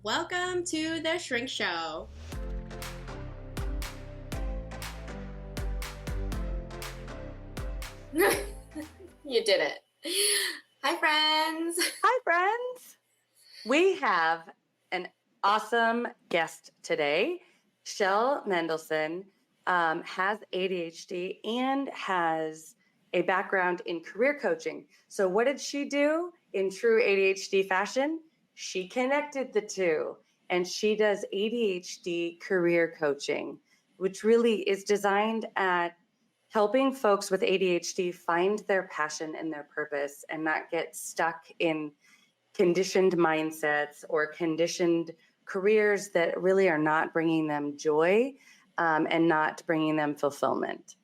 Welcome to the Shrink Show. You did it. Hi, friends. Hi, friends. We have an awesome guest today. Shell Mendelson has ADHD and has a background in career coaching. So what did she do in true ADHD fashion? She connected the two, and she does ADHD Career Coaching, which really is designed at helping folks with ADHD find their passion and their purpose and not get stuck in conditioned mindsets or conditioned careers that really are not bringing them joy and not bringing them fulfillment.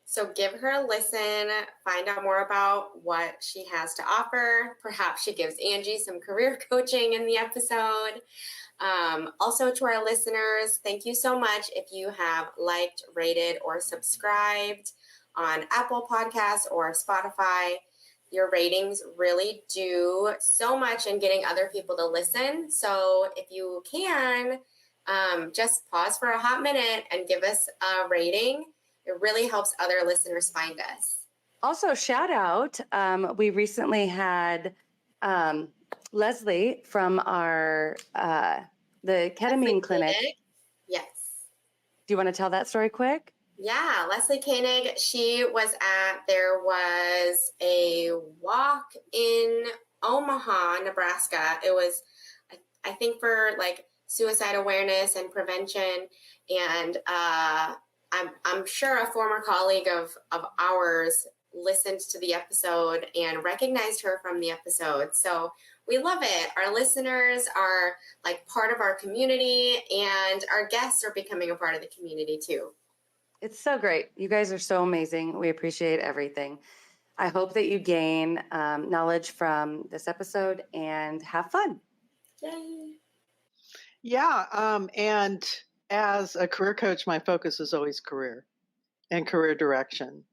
So give her a listen, find out more about what she has to offer. Perhaps she gives Angee some career coaching in the episode. Also, to our listeners, thank you so much if you have liked, rated, or subscribed on Apple Podcasts or Spotify. Your ratings really do so much in getting other people to listen. So if you can, just pause for a hot minute and give us a rating. It really helps other listeners find us. Also, shout out, we recently had Leslie from our the ketamine clinic. Yes. Do you want to tell that story quick? Yeah, Leslie Koenig, there was a walk in Omaha, Nebraska. It was, I think, for like suicide awareness and prevention. And I'm sure a former colleague of ours listened to the episode and recognized her from the episode. So we love it. Our listeners are like part of our community, and our guests are becoming a part of the community too. It's so great. You guys are so amazing. We appreciate everything. I hope that you gain knowledge from this episode and have fun. Yay. Yeah. And as a career coach, my focus is always career and career direction.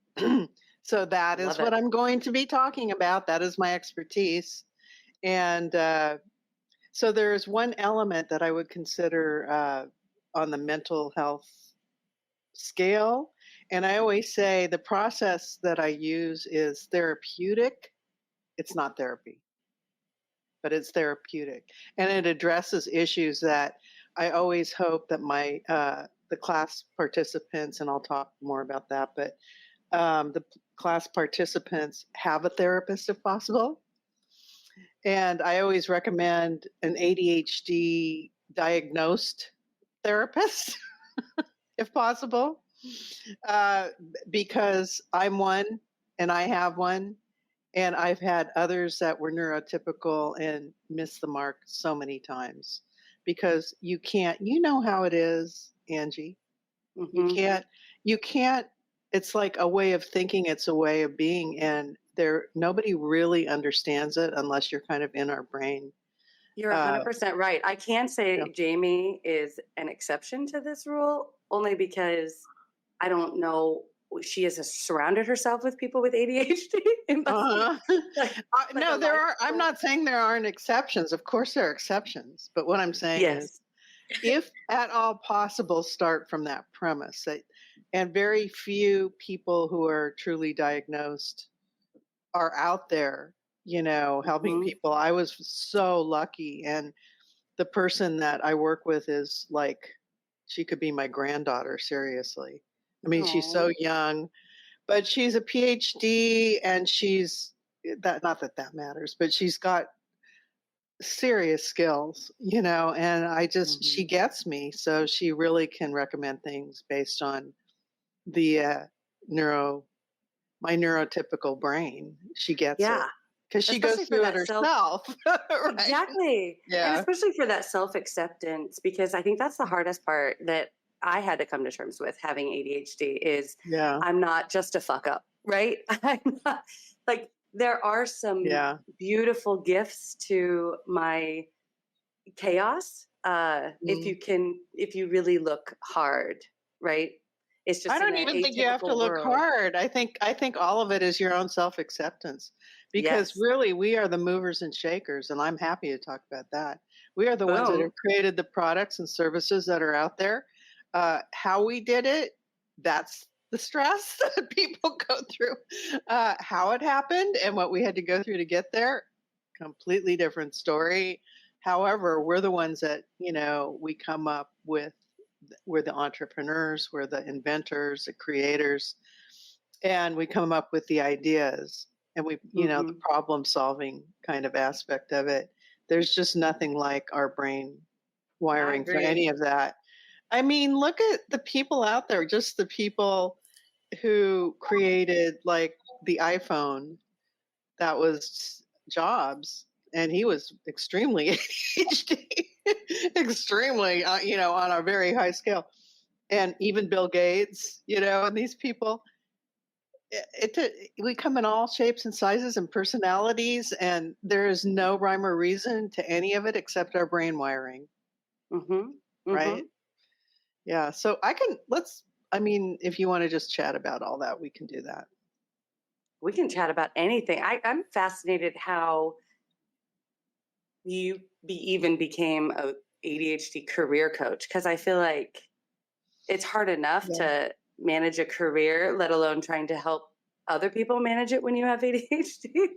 So that is what I'm going to be talking about. That is my expertise. And so there's one element that I would consider on the mental health scale. And I always say the process that I use is therapeutic. It's not therapy, but it's therapeutic. And it addresses issues that I always hope that my the class participants, and I'll talk more about that, but the class participants have a therapist if possible. And I always recommend an ADHD diagnosed therapist if possible, because I'm one and I have one. And I've had others that were neurotypical and missed the mark so many times because you know how it is, Angee. Mm-hmm. You can't, it's like a way of thinking, it's a way of being. And nobody really understands it unless you're kind of in our brain. You're 100% right. I can say Jamie is an exception to this rule only because I don't know. She has surrounded herself with people with ADHD. No, I'm not saying there aren't exceptions. Of course there are exceptions. But what I'm saying is, if at all possible, start from that premise. And very few people who are truly diagnosed are out there, helping people. I was so lucky. And the person that I work with is like, she could be my granddaughter, seriously. I mean, she's so young, but she's a PhD and not that matters, but she's got serious skills, and I just, she gets me. So she really can recommend things based on the my neurotypical brain. She gets it because she goes through it herself. Right? Exactly. Yeah. And especially for that self-acceptance, because I think that's the hardest part that I had to come to terms with having ADHD is I'm not just a fuck up, right? I'm not, like, there are some beautiful gifts to my chaos. If you really look hard, right? It's just I don't even think you have to look hard. I think all of it is your own self-acceptance. because Yes. really we are the movers and shakers, and I'm happy to talk about that. We are the ones that Boom. have created the products and services that are out there. How we did it, that's the stress that people go through. How it happened and what we had to go through to get there, completely different story. However, we're the ones that, we come up with, we're the entrepreneurs, we're the inventors, the creators, and we come up with the ideas, and the problem solving kind of aspect of it. There's just nothing like our brain wiring for any of that. I mean, look at the people out there, just the people who created like the iPhone. That was Jobs, and he was extremely ADHD, extremely, on a very high scale. And even Bill Gates, and these people, we come in all shapes and sizes and personalities, and there is no rhyme or reason to any of it except our brain wiring. Right? Yeah. So if you want to just chat about all that, we can do that. We can chat about anything. I'm fascinated how you even became a ADHD career coach, because I feel like it's hard enough to manage a career, let alone trying to help other people manage it when you have ADHD.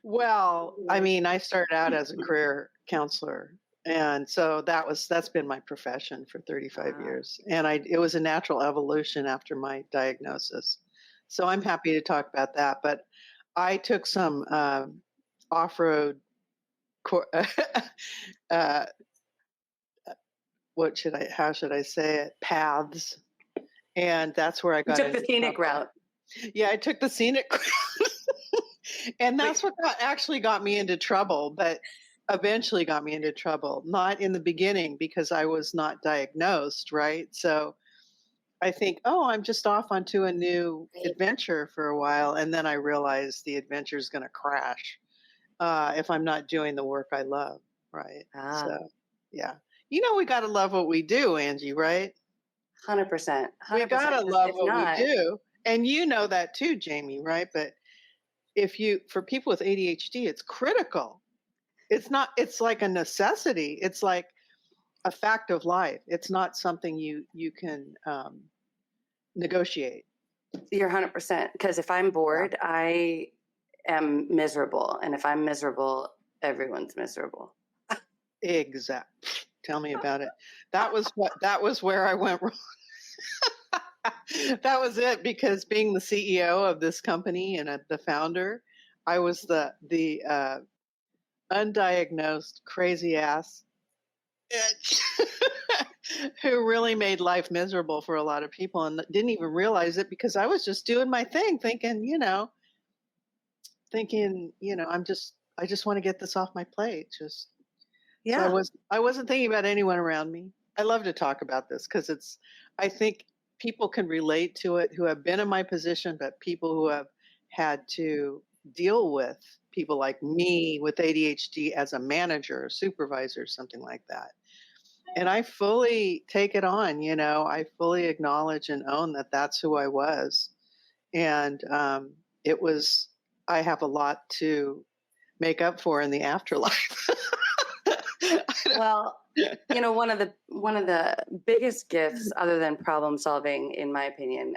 Well, I mean, I started out as a career counselor, and so that's been my profession for 35 years. And it was a natural evolution after my diagnosis. So I'm happy to talk about that. But I took some off-road, how should I say it, paths. And that's where I got You took the scenic route. Yeah, I took the scenic route. And that's what actually got me into trouble, but eventually got me into trouble. Not in the beginning because I was not diagnosed, right? So I think, I'm just off onto a new adventure for a while. And then I realized the adventure is going to crash if I'm not doing the work I love, right? So, yeah. We got to love what we do, Angee, right? 100%. We got to love what we do. And you know that too, Jamie, right? But for people with ADHD, it's critical. It's like a necessity. It's like a fact of life. It's not something you can negotiate. You're 100%. Because if I'm bored, I am miserable. And if I'm miserable, everyone's miserable. Exactly. Tell me about it. That was where I went wrong. That was it, because being the CEO of this company and the founder, I was the undiagnosed crazy ass who really made life miserable for a lot of people and didn't even realize it, because I was just doing my thing, thinking, I just want to get this off my plate. So I wasn't thinking about anyone around me. I love to talk about this because I think people can relate to it who have been in my position, but people who have had to deal with people like me with ADHD as a manager or supervisor, something like that. And I fully take it on, I fully acknowledge and own that that's who I was. And I have a lot to make up for in the afterlife. Well, one of the biggest gifts, other than problem solving, in my opinion,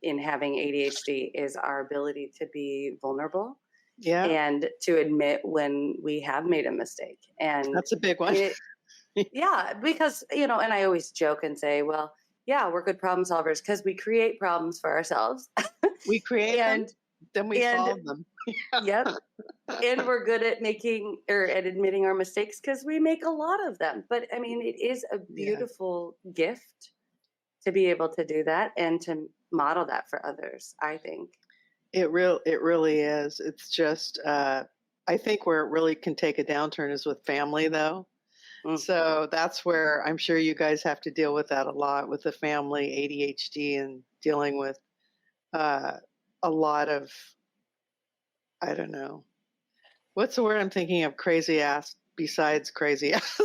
in having ADHD, is our ability to be vulnerable. Yeah. And to admit when we have made a mistake. And that's a big one. Yeah, because, and I always joke and say, well, yeah, we're good problem solvers because we create problems for ourselves. We create them, then we solve them. Yep. And we're good at at admitting our mistakes because we make a lot of them. But I mean, it is a beautiful gift to be able to do that and to model that for others, I think. It really is. It's just, I think where it really can take a downturn is with family, though. Mm-hmm. So that's where I'm sure you guys have to deal with that a lot with the family, ADHD, and dealing with a lot of, I don't know, what's the word I'm thinking of? Crazy ass besides crazy ass,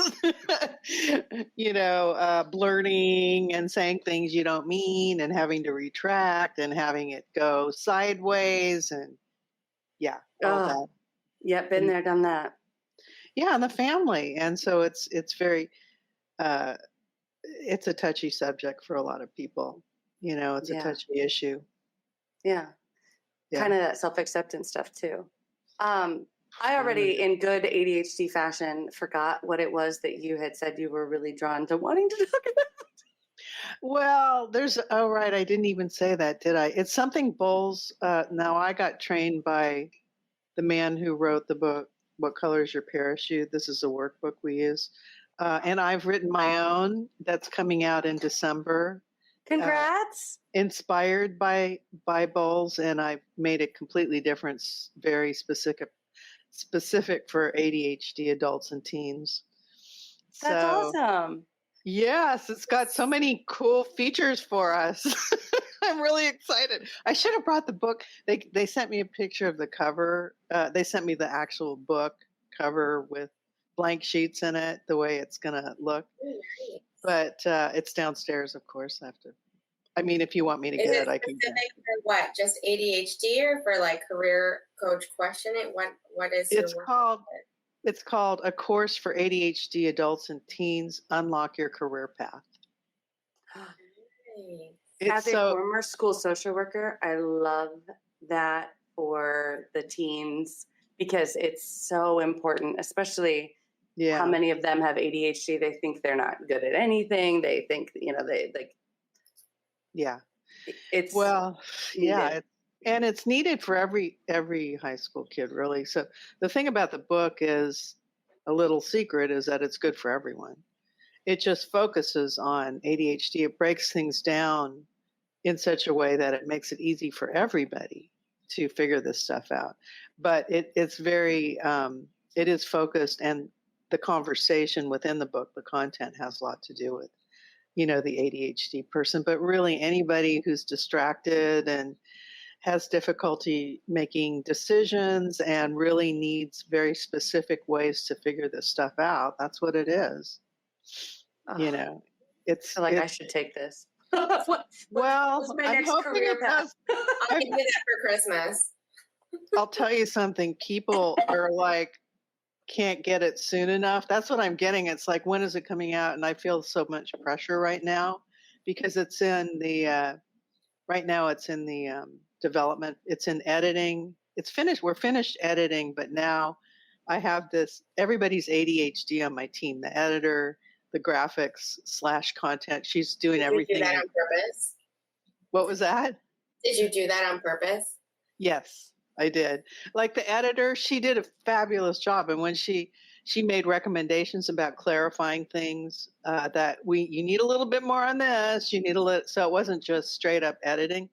blurting and saying things you don't mean and having to retract and having it go sideways and all that. Yep, been there, done that. Yeah, and the family. And so it's very, it's a touchy subject for a lot of people. It's a touchy issue. Yeah. Kind of that self-acceptance stuff too. I already, in good ADHD fashion, forgot what it was that you had said you were really drawn to wanting to talk about. Well, right, I didn't even say that, did I? It's something Bowles, now I got trained by the man who wrote the book, What Color is Your Parachute? This is a workbook we use. And I've written my own that's coming out in December. Congrats. Inspired by Bowles, and I've made it completely different, very specific for ADHD adults and teens. That's awesome. Yes, it's got so many cool features for us. I'm really excited. I should have brought the book. They sent me a picture of the cover. They sent me the actual book cover with blank sheets in it, the way it's going to look. But it's downstairs, of course. If you want me to get it, I can get it. Specific for what? Just ADHD or for like career coach question it? What is It's called A Course for ADHD Adults and Teens, Unlock Your Career Path. As a former school social worker, I love that for the teens because it's so important, especially how many of them have ADHD. They think they're not good at anything. They think, it's needed. And it's needed for every high school kid, really. So the thing about the book is, a little secret, is that it's good for everyone. It just focuses on ADHD. It breaks things down in such a way that it makes it easy for everybody to figure this stuff out. But it's very, it is focused, and the conversation within the book, the content has a lot to do with, the ADHD person, but really anybody who's distracted and has difficulty making decisions and really needs very specific ways to figure this stuff out. That's what it is. It's I should take this. What's my next career path? I'll give you that for Christmas. I'll tell you something. People are like, can't get it soon enough. That's what I'm getting. It's like, when is it coming out? And I feel so much pressure right now because it's in the, right now it's in the development. It's in editing. It's finished. We're finished editing, but now I have everybody's ADHD on my team, the editor, the graphics / content. She's doing everything. Did you do that on purpose? What was that? Did you do that on purpose? Yes, I did. Like the editor, she did a fabulous job. And when she made recommendations about clarifying things, that you need a little bit more on this, you need so it wasn't just straight up editing.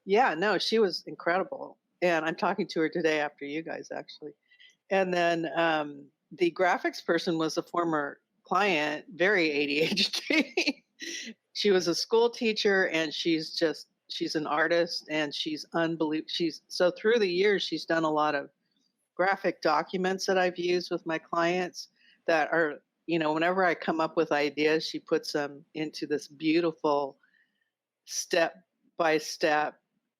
Yeah, no, she was incredible. And I'm talking to her today after you guys, actually. And then the graphics person was a former client, very ADHD. She was a school teacher, and she's an artist, and she's unbelievable. So through the years, she's done a lot of graphic documents that I've used with my clients that are, whenever I come up with ideas, she puts them into this beautiful step-by-step.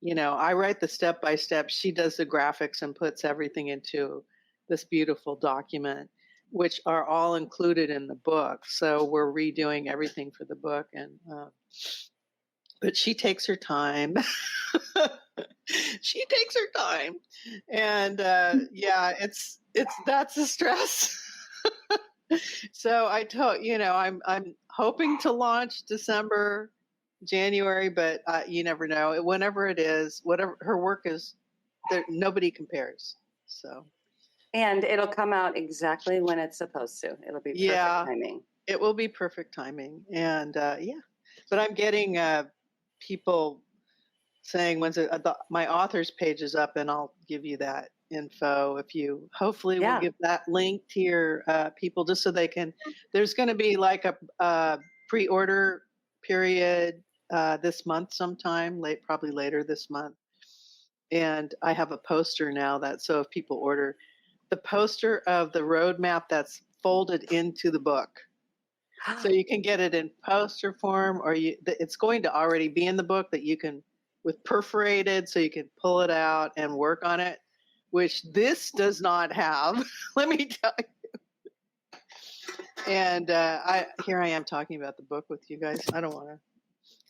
I write the step-by-step. She does the graphics and puts everything into this beautiful document, which are all included in the book. So we're redoing everything for the book. And but she takes her time. She takes her time. And that's a stress. So I told, I'm hoping to launch December, January, but you never know. Whenever it is, whatever her work is, nobody compares. So. And it'll come out exactly when it's supposed to. It'll be perfect timing. It will be perfect timing. And but I'm getting people saying, when's it? My author's page is up, and I'll give you that info if you hopefully will give that link to your people, just so they can. There's going to be like a pre-order period this month sometime, probably later this month. And I have a poster now so if people order the poster of the roadmap that's folded into the book. So you can get it in poster form, or it's going to already be in the book that you can, with perforated, so you can pull it out and work on it. which this does not have. Let me tell you. And here I am talking about the book with you guys. I don't want to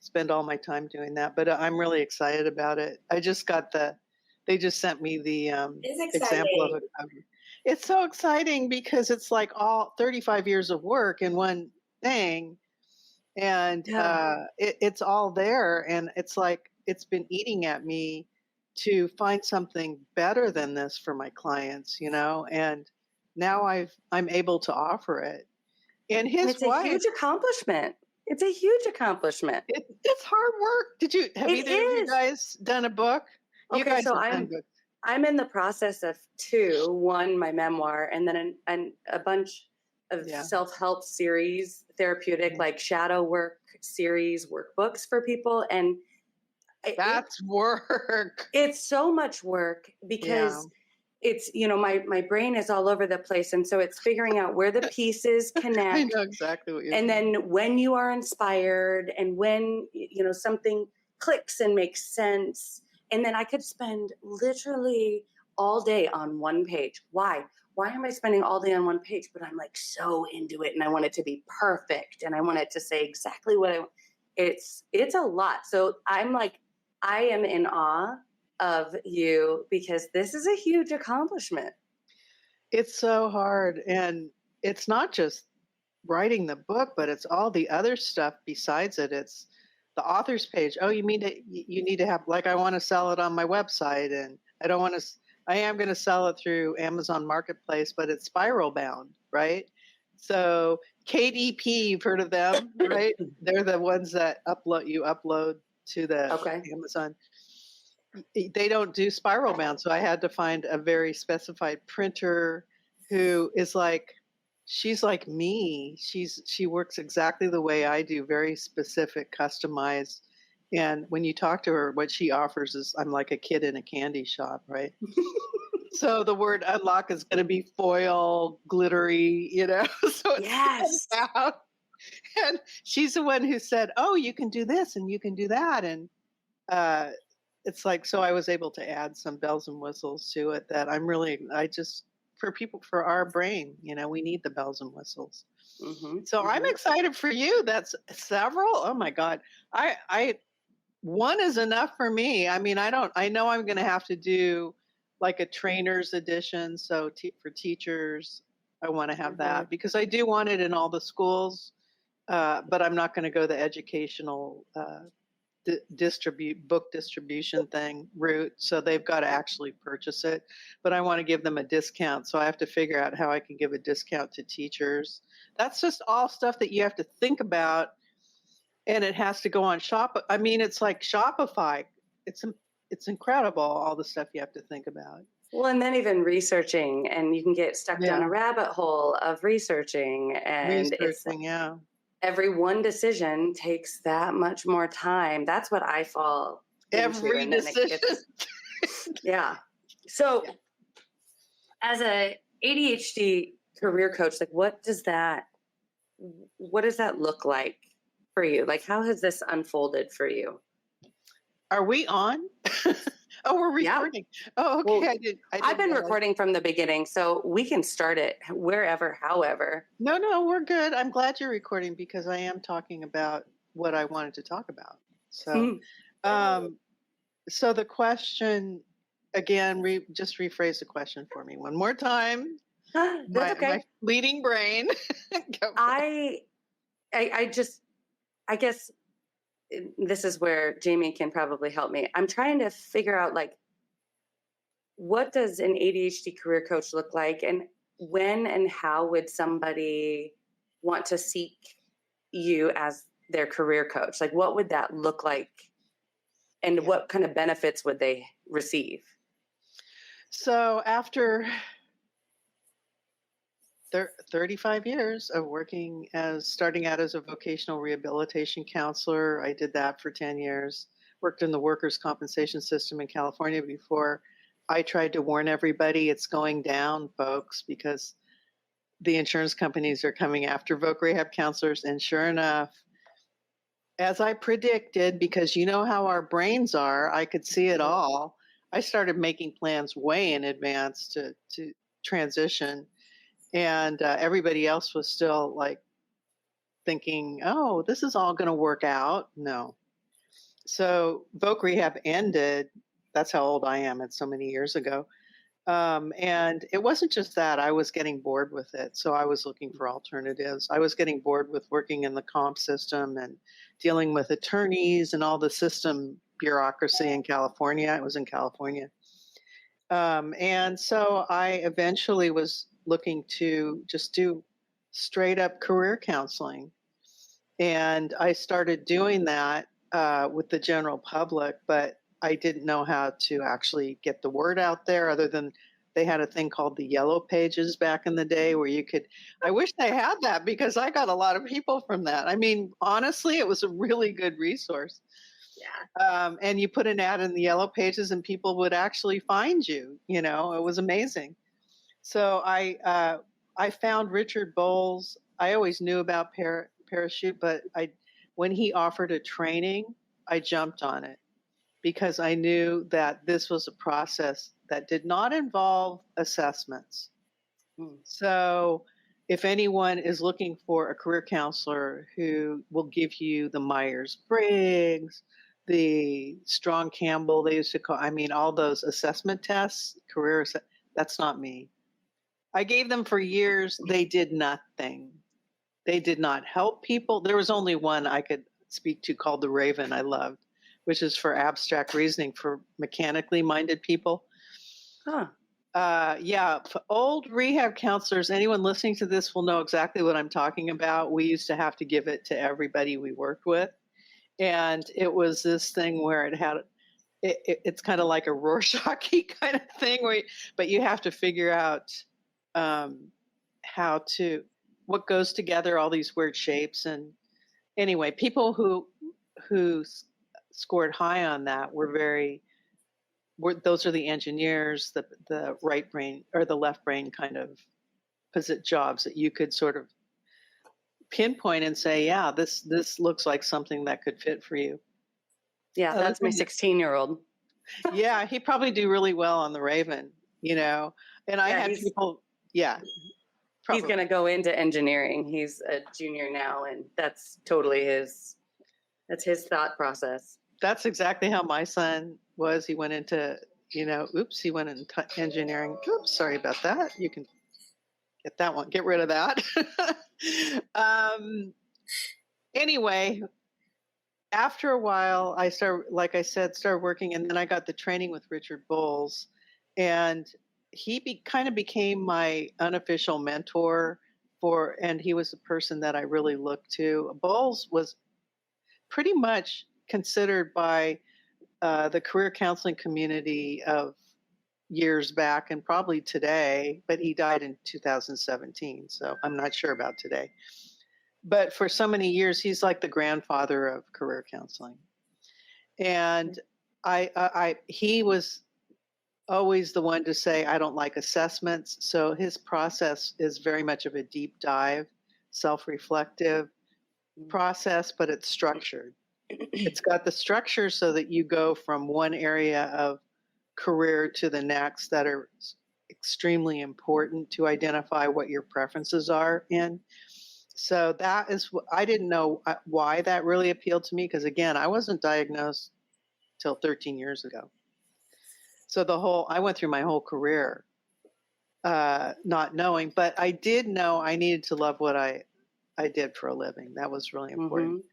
spend all my time doing that, but I'm really excited about it. I just got they just sent me the example of a cover. It's so exciting because it's like all 35 years of work in one thing, and it's all there, and it's like it's been eating at me to find something better than this for my clients, and now I'm able to offer it. And it's a huge accomplishment. It's a huge accomplishment. It's hard work. Have either of you guys done a book? You Okay, guys so have done books. I'm in the process of two. One, my memoir, and then a bunch of self-help series, therapeutic, like shadow work series, workbooks for people. And that's work. It's so much work because it's, my brain is all over the place. And so it's figuring out where the pieces connect. I know exactly what you're saying. And then when you are inspired and when, something clicks and makes sense. And then I could spend literally all day on one page. Why? Why am I spending all day on one page? But I'm like so into it and I want it to be perfect. And I want it to say exactly what I want. It's a lot. So I'm like, I am in awe of you because this is a huge accomplishment. It's so hard. And it's not just writing the book, but it's all the other stuff besides it. It's the author's page. Oh, you need to have, like, I want to sell it on my website, and I am going to sell it through Amazon Marketplace, but it's spiral bound, right? So KDP, you've heard of them, right? They're the ones that upload to the Amazon. They don't do spiral bound. So I had to find a very specified printer who is like, she's like me. She works exactly the way I do, very specific, customized. And when you talk to her, what she offers is, I'm like a kid in a candy shop, right? So the word unlock is going to be foil, glittery, so it's out. And she's the one who said, oh, you can do this and you can do that. And it's like, so I was able to add some bells and whistles to it that for our brain, we need the bells and whistles. Mm-hmm. So I'm excited for you. That's several. Oh my God. One is enough for me. I mean, I know I'm going to have to do like a trainer's edition. So for teachers, I want to have that because I do want it in all the schools, but I'm not going to go the educational book distribution route. So they've got to actually purchase it, but I want to give them a discount. So I have to figure out how I can give a discount to teachers. That's just all stuff that you have to think about. And it has to go on Shop. I mean, it's like Shopify. It's incredible, all the stuff you have to think about. Well, and then even researching, and you can get stuck down a rabbit hole of researching. And every one decision takes that much more time. That's what I fall into. Every decision. So as a ADHD career coach, like what does that look like for you? Like, how has this unfolded for you? Are we on? Oh, we're recording. Yeah. Oh, okay. Well, I've been recording from the beginning, so we can start it wherever, however. No, we're good. I'm glad you're recording because I am talking about what I wanted to talk about. So, so the question again, just rephrase the question for me one more time. That's okay. My fleeting brain. I guess this is where Jamie can probably help me. I'm trying to figure out, like, what does an ADHD career coach look like, and when and how would somebody want to seek you as their career coach? Like, what would that look like, and what kind of benefits would they receive? So after 35 years of starting out as a vocational rehabilitation counselor. I did that for 10 years, worked in the workers' compensation system in California before I tried to warn everybody it's going down, folks, because the insurance companies are coming after voc rehab counselors. And sure enough, as I predicted, because you know how our brains are, I could see it all. I started making plans way in advance to transition, and everybody else was still like thinking, "Oh, this is all going to work out." No. So Voc Rehab ended. That's how old I am. It's so many years ago. And it wasn't just that. I was getting bored with it. So I was looking for alternatives. I was getting bored with working in the comp system and dealing with attorneys and all the system bureaucracy in California. I was in California. And so I eventually was looking to just do straight up career counseling. And I started doing that with the general public, but I didn't know how to actually get the word out there other than they had a thing called the Yellow Pages back in the day where you could, I wish they had that because I got a lot of people from that. I mean, honestly, it was a really good resource. Yeah. And you put an ad in the Yellow Pages and people would actually find you, you know, it was amazing. So I found Richard Bowles. I always knew about Parachute, but when he offered a training, I jumped on it because I knew that this was a process that did not involve assessments. So if anyone is looking for a career counselor who will give you the Myers-Briggs, the Strong Campbell, they used to call, I mean, all those assessment tests, that's not me. I gave them for years. They did nothing. They did not help people. There was only one I could speak to called the Raven I loved, which is for abstract reasoning for mechanically minded people. Huh. Yeah, old rehab counselors, anyone listening to this will know exactly what I'm talking about. We used to have to give it to everybody we worked with. And it was this thing where it's kind of like a Rorschach-y kind of thing, but you have to figure out what goes together, all these weird shapes. And anyway, people who scored high on that those are the engineers, the right brain or the left brain kind of jobs that you could sort of pinpoint and say, yeah, this looks like something that could fit for you. Yeah, that's my 16-year-old. Yeah, he'd probably do really well on the Raven, you know. And I had people, yeah. Probably. He's going to go into engineering. He's a junior now, and that's totally his thought process. That's exactly how my son was. He went into, he went into engineering. Oops, sorry about that. You can get that one, get rid of that. Anyway, after a while, I started working, and then I got the training with Richard Bowles, and he kind of became my unofficial mentor and he was the person that I really looked to. Bowles was pretty much considered by the career counseling community of years back and probably today, but he died in 2017, so I'm not sure about today. But for so many years, he's like the grandfather of career counseling. And he was always the one to say, I don't like assessments. So his process is very much of a deep dive, self-reflective process, but it's structured. It's got the structure so that you go from one area of career to the next that are extremely important to identify what your preferences are in. So that is, I didn't know why that really appealed to me because, again, I wasn't diagnosed till 13 years ago. So I went through my whole career not knowing, but I did know I needed to love what I did for a living. That was really important. Mm-hmm.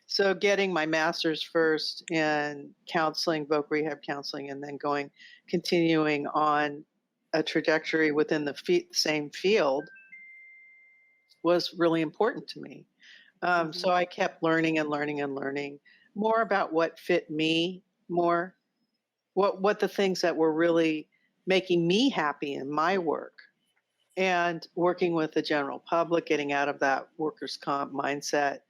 So getting my master's first in counseling, Voc Rehab counseling, and then continuing on a trajectory within the same field was really important to me. So I kept learning and learning and learning more about what fit me more, what the things that were really making me happy in my work, and working with the general public, getting out of that workers' comp mindset,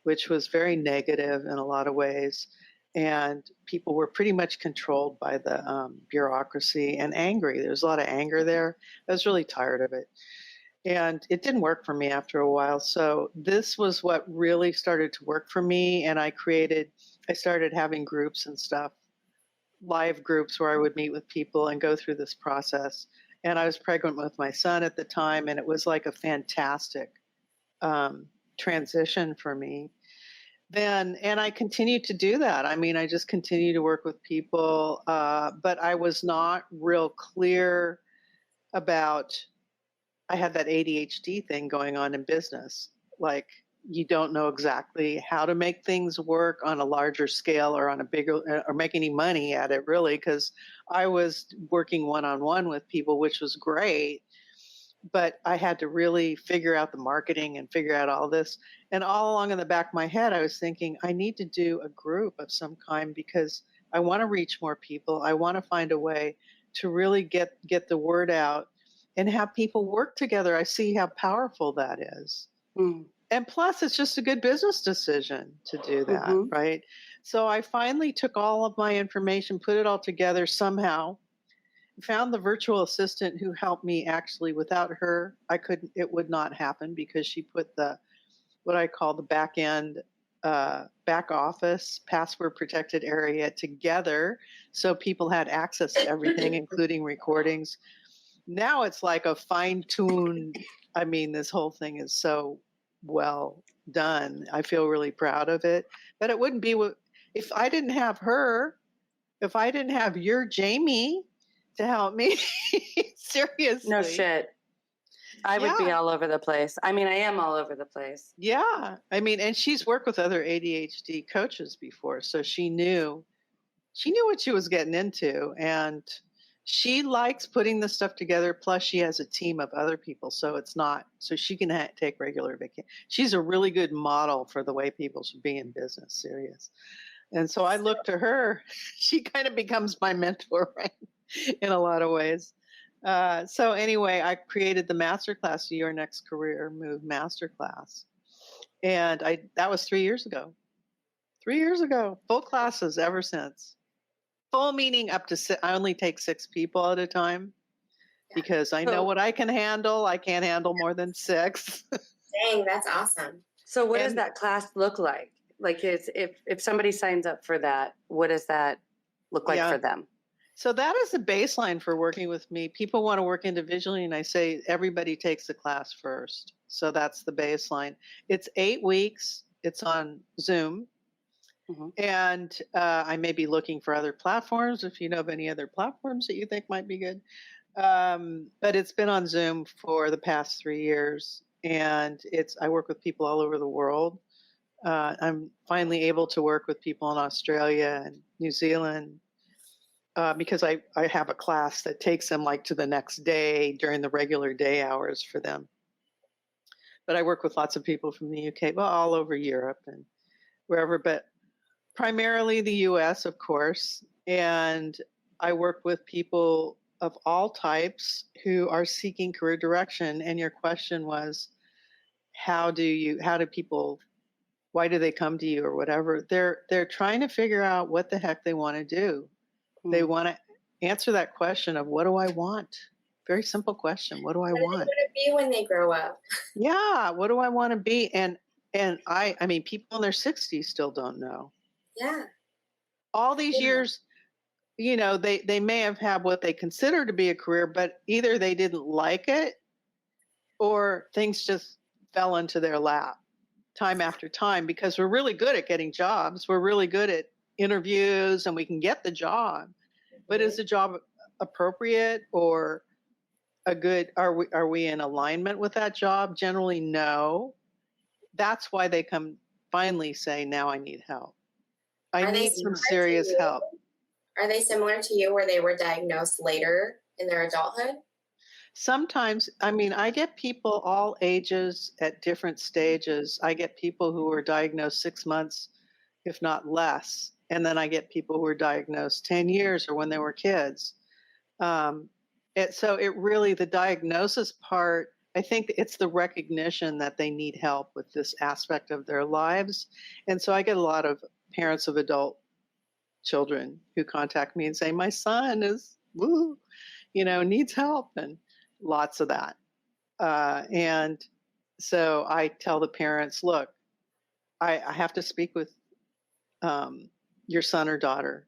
which was very negative in a lot of ways. And people were pretty much controlled by the bureaucracy and angry. There was a lot of anger there. I was really tired of it. And it didn't work for me after a while. So this was what really started to work for me. And I started having groups and stuff live groups where I would meet with people and go through this process. And I was pregnant with my son at the time, and it was like a fantastic transition for me. And I continued to do that. I mean, I just continued to work with people, but I was not real clear about, I had that ADHD thing going on in business. Like, you don't know exactly how to make things work on a larger scale or on a bigger, or make any money at it, really, because I was working one-on-one with people, which was great, but I had to really figure out the marketing and figure out all this. And all along in the back of my head, I was thinking, I need to do a group of some kind because I want to reach more people. I want to find a way to really get the word out and have people work together. I see how powerful that is. Mm. And plus, it's just a good business decision to do that, right? So I finally took all of my information, put it all together somehow, found the virtual assistant who helped me. Actually, without her, it would not happen, because she put what I call the back end, back office, password protected area together so people had access to everything, including recordings. Now it's like a fine-tuned, I mean, this whole thing is so well done. I feel really proud of it. But it wouldn't be if I didn't have her, if I didn't have your Jamie to help me. Seriously. No shit. I would be all over the place. I mean, I am all over the place. Yeah. I mean, and she's worked with other ADHD coaches before, so she knew what she was getting into, and she likes putting this stuff together. Plus, she has a team of other people, so she can take regular vacation. She's a really good model for the way people should be in business. Serious. And so I look to her. She kind of becomes my mentor, right? In a lot of ways. So anyway, I created the masterclass, Your Next Career Move Masterclass. And that was 3 years ago. 3 years ago. Full classes ever since. Full meaning up to I only take 6 people at a time, because I know what I can handle. I can't handle more than 6. Dang, that's awesome. So what does that class look like? Like, if somebody signs up for that, what does that look like for them? So that is the baseline for working with me. People want to work individually, and I say everybody takes the class first. So that's the baseline. It's 8 weeks. It's on Zoom. And I may be looking for other platforms if you know of any other platforms that you think might be good. But it's been on Zoom for the past 3 years, and I work with people all over the world. I'm finally able to work with people in Australia and New Zealand, because I have a class that takes them like to the next day during the regular day hours for them. But I work with lots of people from the UK, well, all over Europe and wherever, but primarily the US, of course. And I work with people of all types who are seeking career direction. And your question was, why do they come to you or whatever? They're trying to figure out what the heck they want to do. They want to answer that question of, what do I want? Very simple question. What do I want? What do they want to be when they grow up? Yeah. What do I want to be? And I mean, people in their 60s still don't know. Yeah. All these years, they may have had what they consider to be a career, but either they didn't like it or things just fell into their lap time after time, because we're really good at getting jobs. We're really good at interviews, and we can get the job. But is the job appropriate or are we in alignment with that job? Generally, no. That's why they finally say, now I need help. I need some serious help. Are they similar to you, where they were diagnosed later in their adulthood? Sometimes, I mean, I get people all ages at different stages. I get people who were diagnosed 6 months, if not less. And then I get people who were diagnosed 10 years or when they were kids. So the diagnosis part, I think it's the recognition that they need help with this aspect of their lives. And so I get a lot of parents of adult children who contact me and say, my son needs help, and lots of that. And so I tell the parents, look, I have to speak with your son or daughter.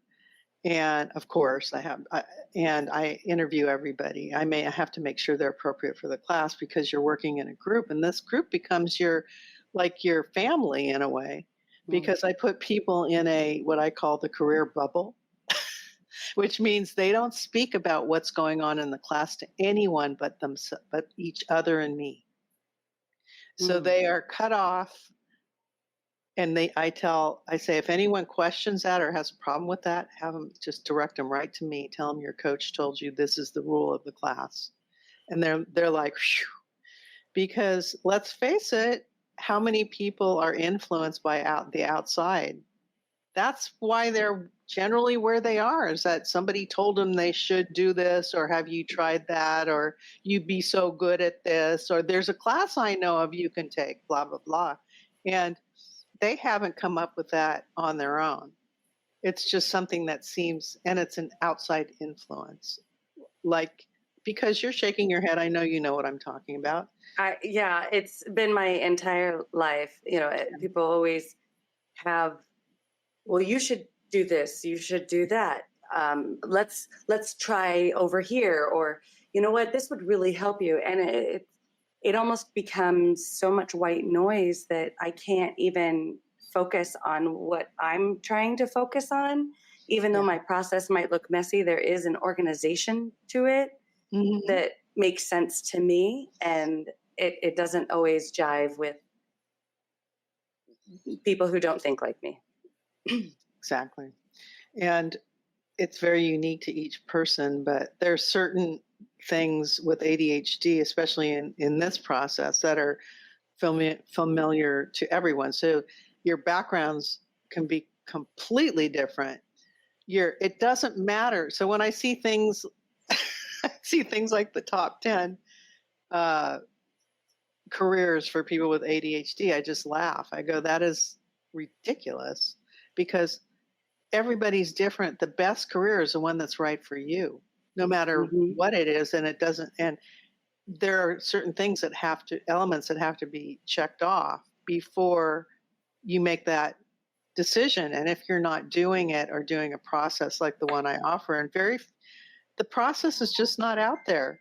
And of course, I interview everybody. I have to make sure they're appropriate for the class because you're working in a group, and this group becomes your family in a way. Because I put people in what I call the career bubble, which means they don't speak about what's going on in the class to anyone but each other and me. So they are cut off. And I say, if anyone questions that or has a problem with that, have them just direct them right to me. Tell them your coach told you this is the rule of the class. And they're like, phew. Because let's face it, how many people are influenced by the outside? That's why they're generally where they are, is that somebody told them they should do this, or have you tried that, or you'd be so good at this, or there's a class I know of you can take, blah, blah, blah. And they haven't come up with that on their own. It's just something that seems, and it's an outside influence. Because you're shaking your head, I know you know what I'm talking about. Yeah, it's been my entire life. People always have, well, you should do this, you should do that. Let's try over here, or you know what, this would really help you. And it almost becomes so much white noise that I can't even focus on what I'm trying to focus on. Even though my process might look messy, there is an organization to it that makes sense to me, and it doesn't always jive with people who don't think like me. Exactly. And it's very unique to each person, but there's certain things with ADHD, especially in this process, that are familiar to everyone. So your backgrounds can be completely different. It doesn't matter. So when I see things, like the top 10 careers for people with ADHD, I just laugh. I go, that is ridiculous, because everybody's different. The best career is the one that's right for you, no matter what it is. And it doesn't, and there are certain things elements that have to be checked off before you make that decision. And if you're not doing it, or doing a process like the one I offer, the process is just not out there.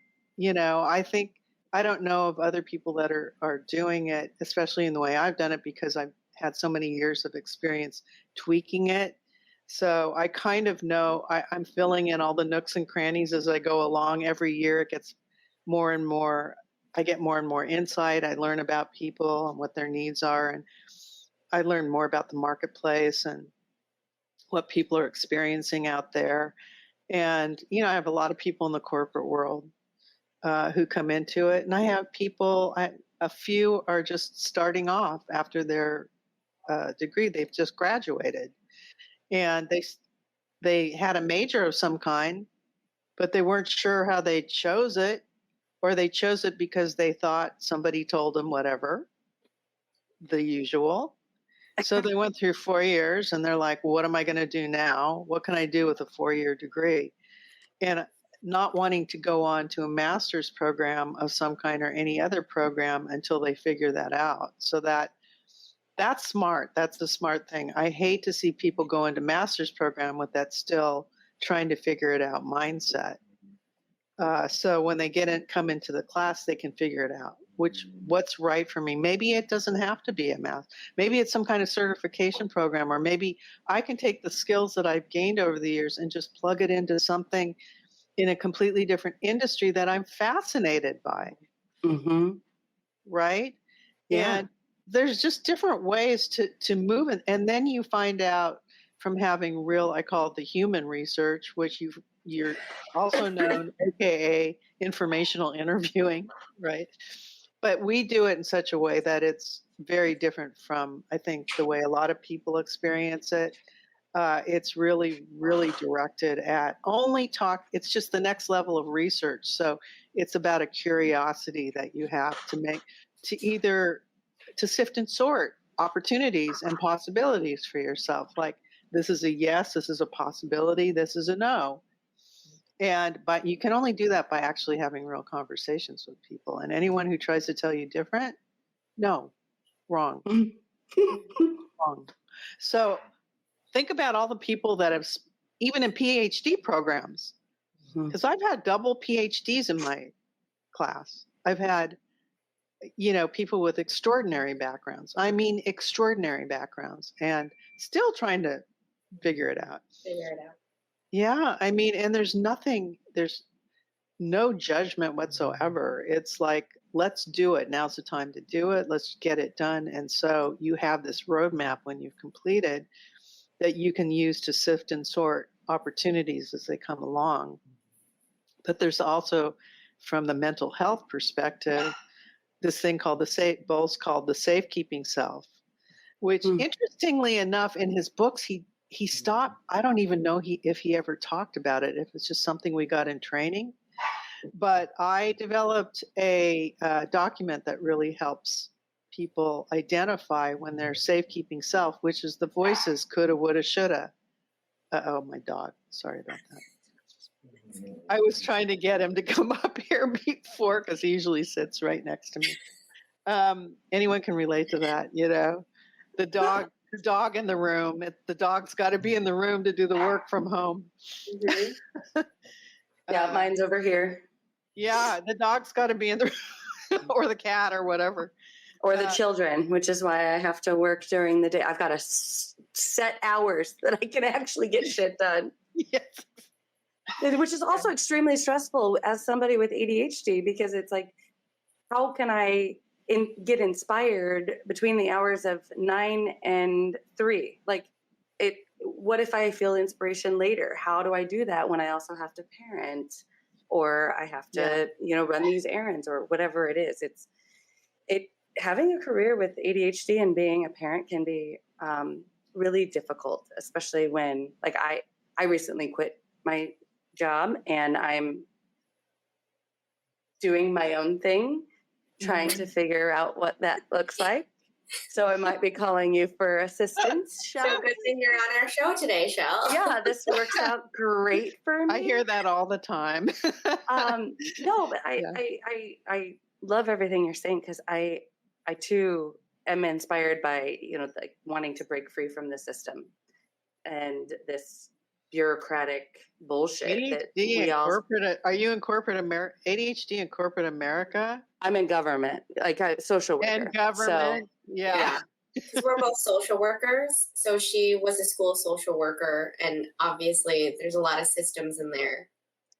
I don't know of other people that are doing it, especially in the way I've done it, because I've had so many years of experience tweaking it. So I kind of know I'm filling in all the nooks and crannies as I go along. Every year it gets more and more, I get more and more insight. I learn about people and what their needs are. And I learn more about the marketplace and what people are experiencing out there. And, I have a lot of people in the corporate world who come into it. And I have people, a few are just starting off after their degree. They've just graduated. And they had a major of some kind, but they weren't sure how they chose it, or they chose it because they thought somebody told them whatever, the usual. So they went through 4 years and they're like, what am I going to do now? What can I do with a 4-year degree? And not wanting to go on to a master's program of some kind or any other program until they figure that out. So that's smart. That's the smart thing. I hate to see people go into master's program with that still trying to figure it out mindset. So when they come into the class, they can figure it out. What's right for me? Maybe it doesn't have to be a math. Maybe it's some kind of certification program, or maybe I can take the skills that I've gained over the years and just plug it into something in a completely different industry that I'm fascinated by. Right? Yeah. And there's just different ways to move it. And then you find out from having I call it the human research, which you're also known, AKA informational interviewing, right? But we do it in such a way that it's very different from, I think, the way a lot of people experience it. It's really, really directed at it's just the next level of research. So it's about a curiosity that you have to sift and sort opportunities and possibilities for yourself. Like, this is a yes, this is a possibility, this is a no. But you can only do that by actually having real conversations with people. And anyone who tries to tell you different, no, wrong. Wrong. So think about all the people that have even in PhD programs, because I've had double PhDs in my class. I've had, people with extraordinary backgrounds. I mean, extraordinary backgrounds, and still trying to figure it out. Yeah, I mean, and there's no judgment whatsoever. It's like, let's do it. Now's the time to do it. Let's get it done. And so you have this roadmap when you've completed that you can use to sift and sort opportunities as they come along. But there's also, from the mental health perspective, this thing called Bowles called the safekeeping self, which interestingly enough, in his books, he stopped. I don't even know if he ever talked about it, if it's just something we got in training. But I developed a document that really helps people identify when they're safekeeping self, which is the voices coulda, woulda, shoulda. Oh, my dog. Sorry about that. I was trying to get him to come up here before, because he usually sits right next to me. Anyone can relate to that, the dog in the room. The dog's got to be in the room to do the work from home. Yeah, mine's over here. Yeah, the dog's got to be in the room, or the cat, or whatever. Or the children, which is why I have to work during the day. I've got to set hours that I can actually get shit done. Yes. Which is also extremely stressful as somebody with ADHD, because it's like, how can I get inspired between the hours of 9 and 3? Like, what if I feel inspiration later? How do I do that when I also have to parent, or I have to, run these errands, or whatever it is? Having a career with ADHD and being a parent can be really difficult, especially when, like, I recently quit my job and I'm doing my own thing, trying to figure out what that looks like. So I might be calling you for assistance, Shell. So good that you're on our show today, Shell. Yeah, this works out great for me. I hear that all the time. No, but I love everything you're saying, because I too am inspired by, like, wanting to break free from the system and this bureaucratic bullshit that we all. Are you in corporate America? ADHD in corporate America? I'm in government, like a social worker. And government, so, yeah. Because we're both social workers. So she was a school social worker, and obviously there's a lot of systems in there.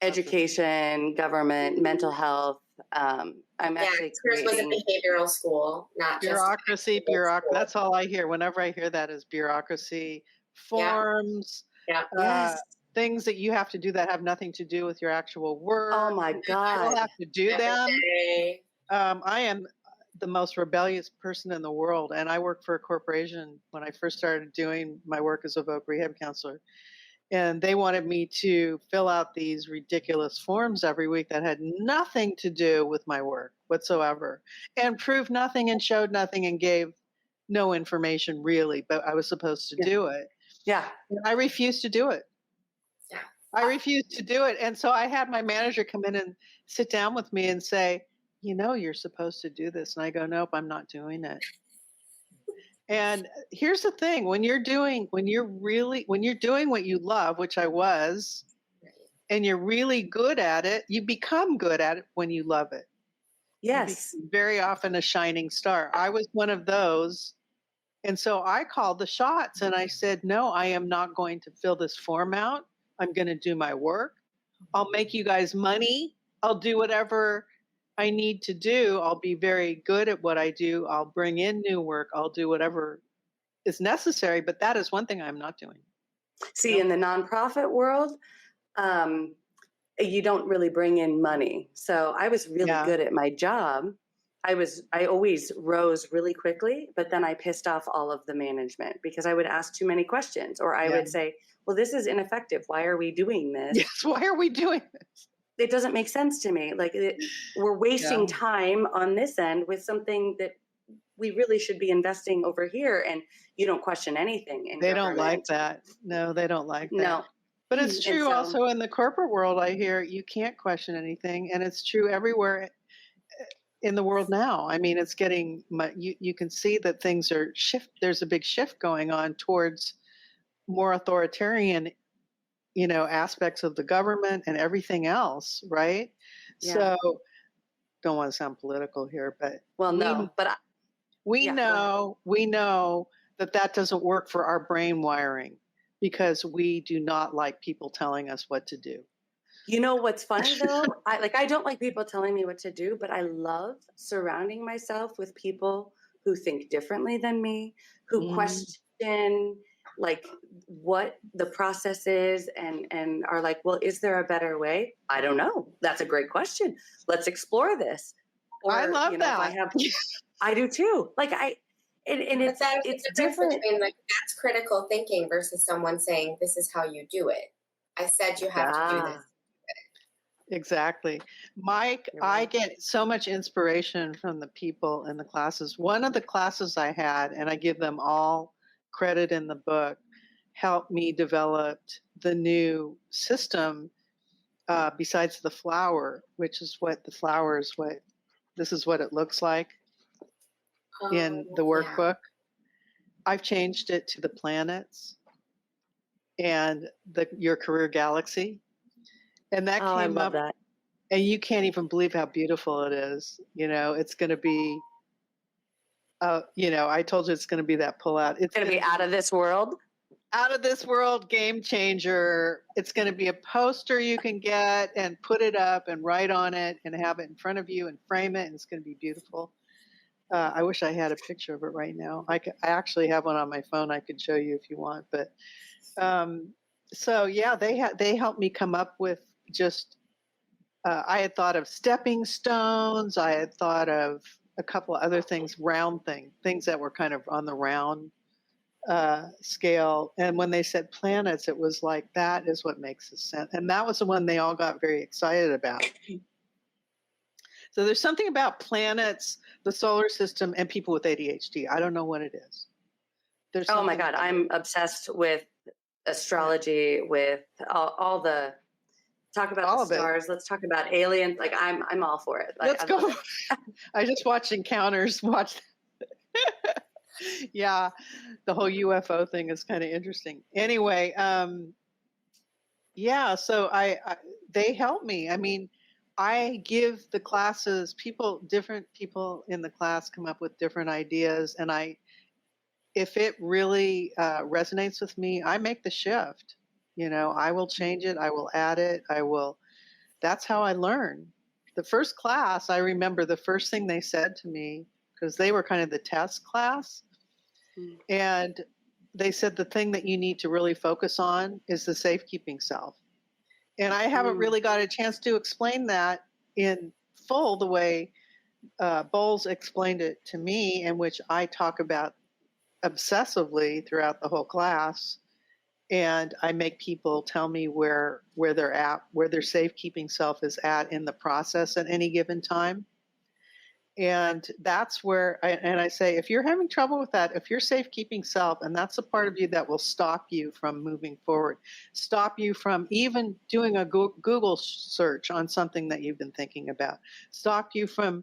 Education, government, mental health. I'm actually hers was a behavioral school, not bureaucracy. That's all I hear. Whenever I hear that is bureaucracy, forms, things that you have to do that have nothing to do with your actual work. Oh my God! I don't have to do them. I am the most rebellious person in the world, and I worked for a corporation when I first started doing my work as a voc rehab counselor. And they wanted me to fill out these ridiculous forms every week that had nothing to do with my work whatsoever, and proved nothing and showed nothing and gave no information really, but I was supposed to do it. Yeah. And I refused to do it. Yeah. I refused to do it. And so I had my manager come in and sit down with me and say, you're supposed to do this. And I go, nope, I'm not doing it. And here's the thing, when you're doing what you love, which I was, and you're really good at it, you become good at it when you love it. Yes. Very often a shining star. I was one of those. And so I called the shots and I said, no, I am not going to fill this form out. I'm going to do my work. I'll make you guys money. I'll do whatever I need to do. I'll be very good at what I do. I'll bring in new work. I'll do whatever is necessary. But that is one thing I'm not doing. See, in the nonprofit world, you don't really bring in money. So I was really good at my job. I always rose really quickly, but then I pissed off all of the management because I would ask too many questions, or I would say, well, this is ineffective. Why are we doing this? Yes, why are we doing this? It doesn't make sense to me. Like, we're wasting time on this end with something that we really should be investing over here, and you don't question anything. They don't like that. No, they don't like that. No. But it's true also in the corporate world. I hear you can't question anything, and it's true everywhere in the world now. I mean, it's getting, you can see that things are there's a big shift going on towards more authoritarian aspects of the government and everything else, right? Yeah. So don't want to sound political here, but well, no, but we yeah, know that doesn't work for our brain wiring because we do not like people telling us what to do. You know what's funny though? I don't like people telling me what to do, but I love surrounding myself with people who think differently than me, who question like what the process is and are like, well, is there a better way? I don't know. That's a great question. Let's explore this. Or, I love that. I do too. Like it's different. Between like that's critical thinking versus someone saying this is how you do it. I said you have to do this. Exactly. Mike, I get so much inspiration from the people in the classes. One of the classes I had, and I give them all credit in the book, helped me develop the new system besides the flower, which is what the flower is this is what it looks like in the workbook. I've changed it to the planets and your career galaxy. And that came up, that. And you can't even believe how beautiful it is. It's going to be, I told you it's going to be that pullout. It's going to be out of this world. Out of this world, game changer. It's going to be a poster you can get and put it up and write on it and have it in front of you and frame it. And it's going to be beautiful. I wish I had a picture of it right now. I actually have one on my phone. I could show you if you want. But so yeah, they helped me come up with just. I had thought of stepping stones. I had thought of a couple of other things, round things that were kind of on the round scale. And when they said planets, it was like, that is what makes sense. And that was the one they all got very excited about. So there's something about planets, the solar system, and people with ADHD. I don't know what it is. Oh my God, I'm obsessed with astrology, with all the talk about all the stars. Let's talk about aliens. Like I'm all for it. Like, let's go. I just watched Encounters. Yeah, the whole UFO thing is kind of interesting. Anyway, yeah. So they help me. I mean, I give the classes. Different people in the class come up with different ideas, and if it really resonates with me, I make the shift. I will change it. I will add it. That's how I learn. The first class, I remember the first thing they said to me, because they were kind of the test class, and they said the thing that you need to really focus on is the safekeeping self. And I haven't really got a chance to explain that in full the way Bowles explained it to me, in which I talk about obsessively throughout the whole class. And I make people tell me where they're at, where their safekeeping self is at in the process at any given time. And that's where I say, if you're having trouble with that, if you're safekeeping self, and that's a part of you that will stop you from moving forward, stop you from even doing a Google search on something that you've been thinking about, stop you from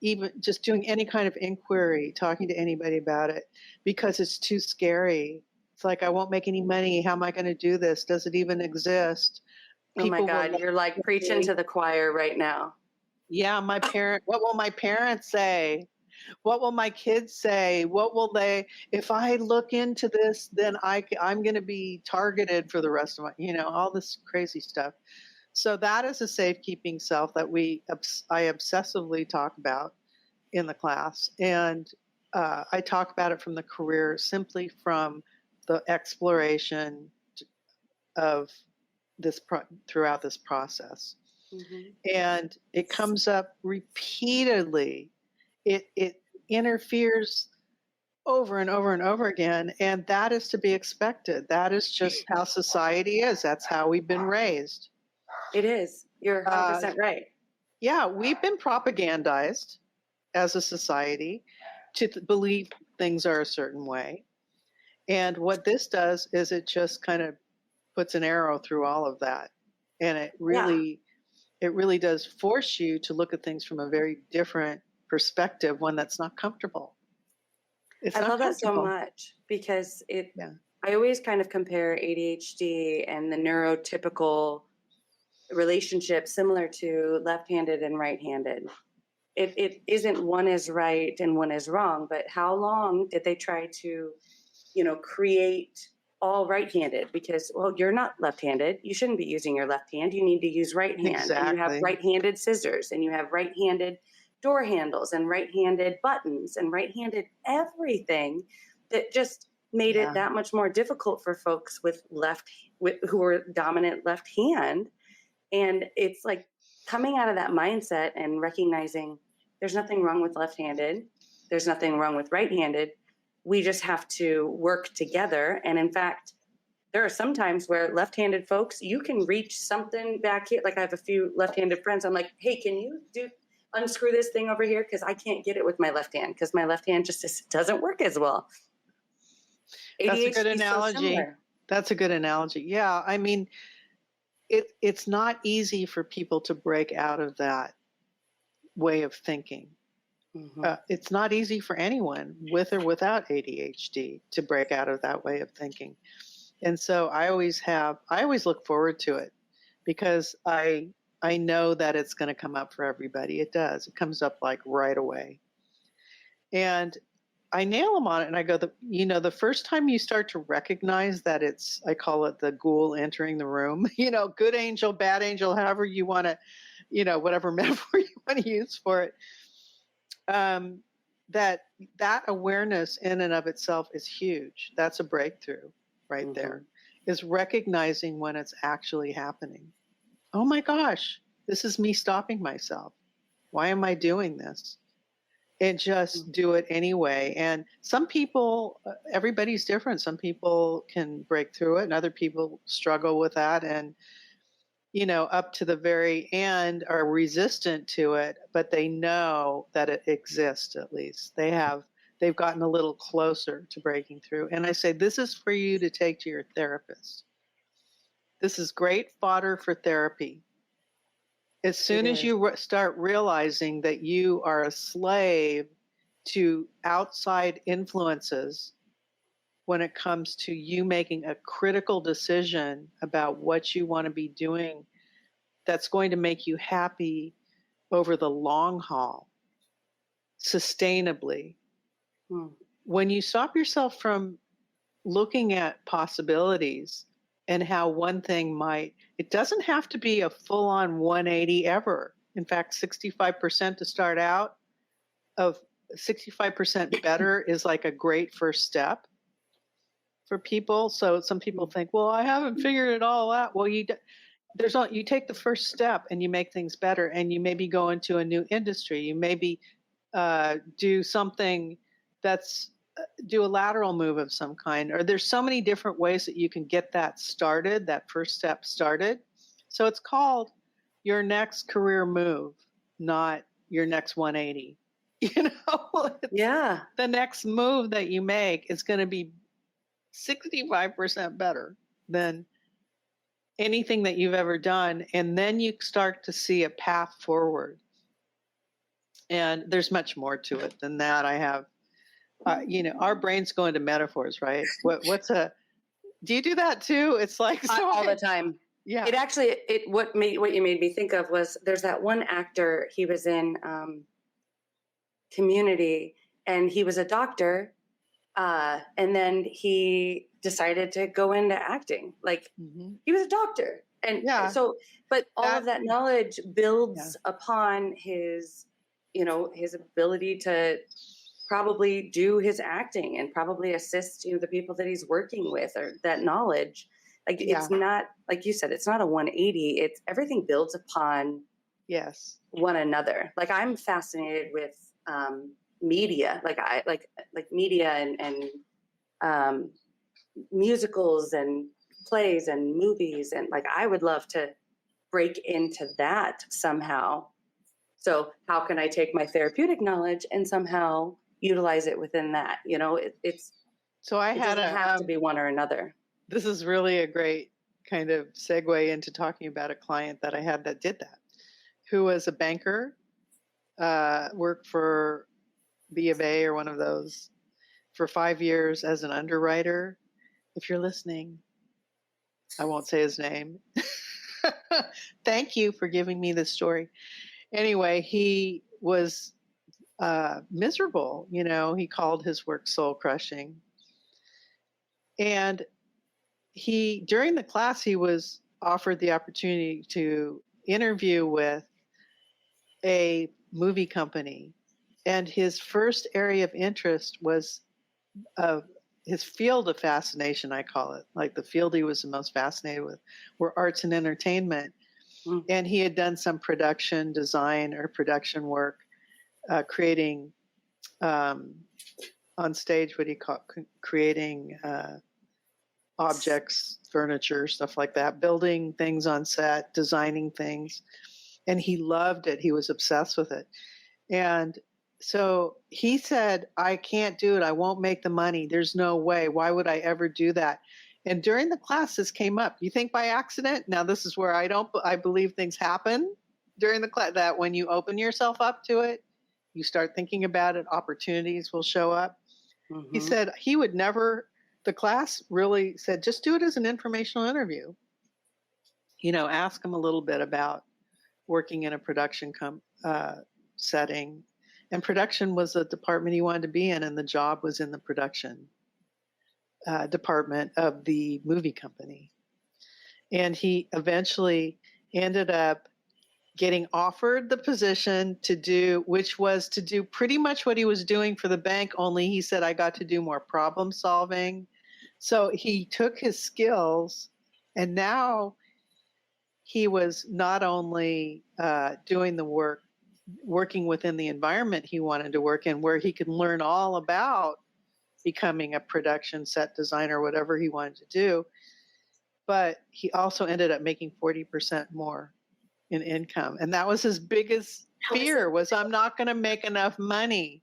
even just doing any kind of inquiry, talking to anybody about it, because it's too scary. It's like, I won't make any money. How am I going to do this? Does it even exist? Oh my God, you're like preaching to the choir right now. Yeah, what will my parents say? What will my kids say? What will if I look into this, then I'm going to be targeted for the rest of my, all this crazy stuff. So that is a safekeeping self that I obsessively talk about in the class. And I talk about it from the career, simply from the exploration of this throughout this process. And it comes up repeatedly. It interferes over and over and over again. And that is to be expected. That is just how society is. That's how we've been raised. It is. You're 100% right. Yeah, we've been propagandized as a society to believe things are a certain way. And what this does is it just kind of puts an arrow through all of that. And it really does force you to look at things from a very different perspective, one that's not comfortable. I love that so much because I always kind of compare ADHD and the neurotypical relationship similar to left-handed and right-handed. It isn't one is right and one is wrong, but how long did they try to, create all right-handed? Because, well, you're not left-handed. You shouldn't be using your left hand. You need to use right hand. Exactly. And you have right-handed scissors, and you have right-handed door handles, and right-handed buttons, and right-handed everything that just made it that much more difficult for folks who are dominant left hand. And it's like coming out of that mindset and recognizing there's nothing wrong with left-handed. There's nothing wrong with right-handed. We just have to work together. And in fact, there are some times where left-handed folks, you can reach something back here. Like I have a few left-handed friends. I'm like, hey, can you unscrew this thing over here? Because I can't get it with my left hand because my left hand just doesn't work as well. That's ADHD a good analogy. That's a good analogy. Yeah. I mean, it's not easy for people to break out of that way of thinking. Mm-hmm. It's not easy for anyone with or without ADHD to break out of that way of thinking. And so I always look forward to it because I know that it's going to come up for everybody. It does. It comes up like right away. And I nail them on it and I go, the first time you start to recognize that I call it the ghoul entering the room, good angel, bad angel, however you want to, whatever metaphor you want to use for it. That awareness in and of itself is huge. That's a breakthrough right there, is recognizing when it's actually happening. Oh my gosh, this is me stopping myself. Why am I doing this? And just do it anyway. And some people, everybody's different. Some people can break through it and other people struggle with that. And, up to the very end are resistant to it, but they know that it exists at least. They've gotten a little closer to breaking through. And I say, this is for you to take to your therapist. This is great fodder for therapy. As soon as you start realizing that you are a slave to outside influences when it comes to you making a critical decision about what you want to be doing that's going to make you happy over the long haul, sustainably. When you stop yourself from looking at possibilities and how one thing it doesn't have to be a full-on 180 ever. In fact, 65% to start out of 65% better is like a great first step for people. So some people think, well, I haven't figured it all out. Well, you take the first step and you make things better, and you maybe go into a new industry. You maybe do something do a lateral move of some kind, or there's so many different ways that you can get that first step started. So it's called your next career move, not your next 180. The next move that you make is going to be 65% better than anything that you've ever done. And then you start to see a path forward. And there's much more to it than that. I have our brains go into metaphors, right? Do you do that too? It's like all the time. Yeah. It actually, what you made me think of was there's that one actor, he was in Community, and he was a doctor, and then he decided to go into acting. Like he was a doctor, and so, but all of that knowledge builds upon his, his ability to probably do his acting and probably assist, the people that he's working with, or that knowledge. Like it's not, like you said, it's not a 180. It's everything builds upon one another. Like I'm fascinated with media, like media and musicals and plays and movies, and like I would love to break into that somehow. So how can I take my therapeutic knowledge and somehow utilize it within that? It doesn't have to be one or another. This is really a great kind of segue into talking about a client that I had that did that, who was a banker, worked for B of A or one of those for 5 years as an underwriter, if you're listening, I won't say his name. Thank you for giving me this story. Anyway, he was miserable. He called his work soul crushing. And during the class, he was offered the opportunity to interview with a movie company. And his first area of interest was his field of fascination, I call it, like the field he was the most fascinated with, were arts and entertainment. Mm. And he had done some production design or production work, creating on stage, what do you call it? Creating objects, furniture, stuff like that, building things on set, designing things. And he loved it. He was obsessed with it. And so he said, I can't do it. I won't make the money. There's no way. Why would I ever do that? And during the class, this came up. You think by accident? Now, this is where I believe things happen during the class, that when you open yourself up to it, you start thinking about it, opportunities will show up. Mm-hmm. He said he would never, the class really said, just do it as an informational interview. Ask him a little bit about working in a production setting. And production was a department he wanted to be in, and the job was in the production department of the movie company. And he eventually ended up getting offered the position which was to do pretty much what he was doing for the bank, only he said, I got to do more problem solving. So he took his skills, and now he was not only doing the work, working within the environment he wanted to work in, where he could learn all about becoming a production set designer, whatever he wanted to do. But he also ended up making 40% more in income. And that was his biggest fear, was I'm not going to make enough money.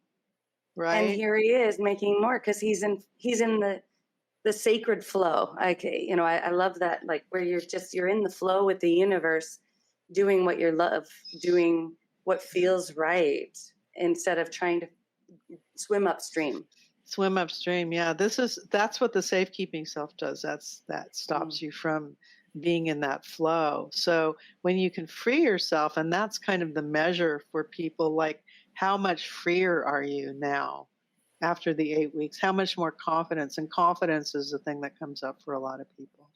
Right. And here he is making more because he's in the sacred flow. I love that, like where you're in the flow with the universe, doing what you love, doing what feels right, instead of trying to swim upstream. Yeah. That's what the safekeeping self does. That stops you from being in that flow. So when you can free yourself, and that's kind of the measure for people, like how much freer are you now after the 8 weeks? How much more confidence? And confidence is the thing that comes up for a lot of people.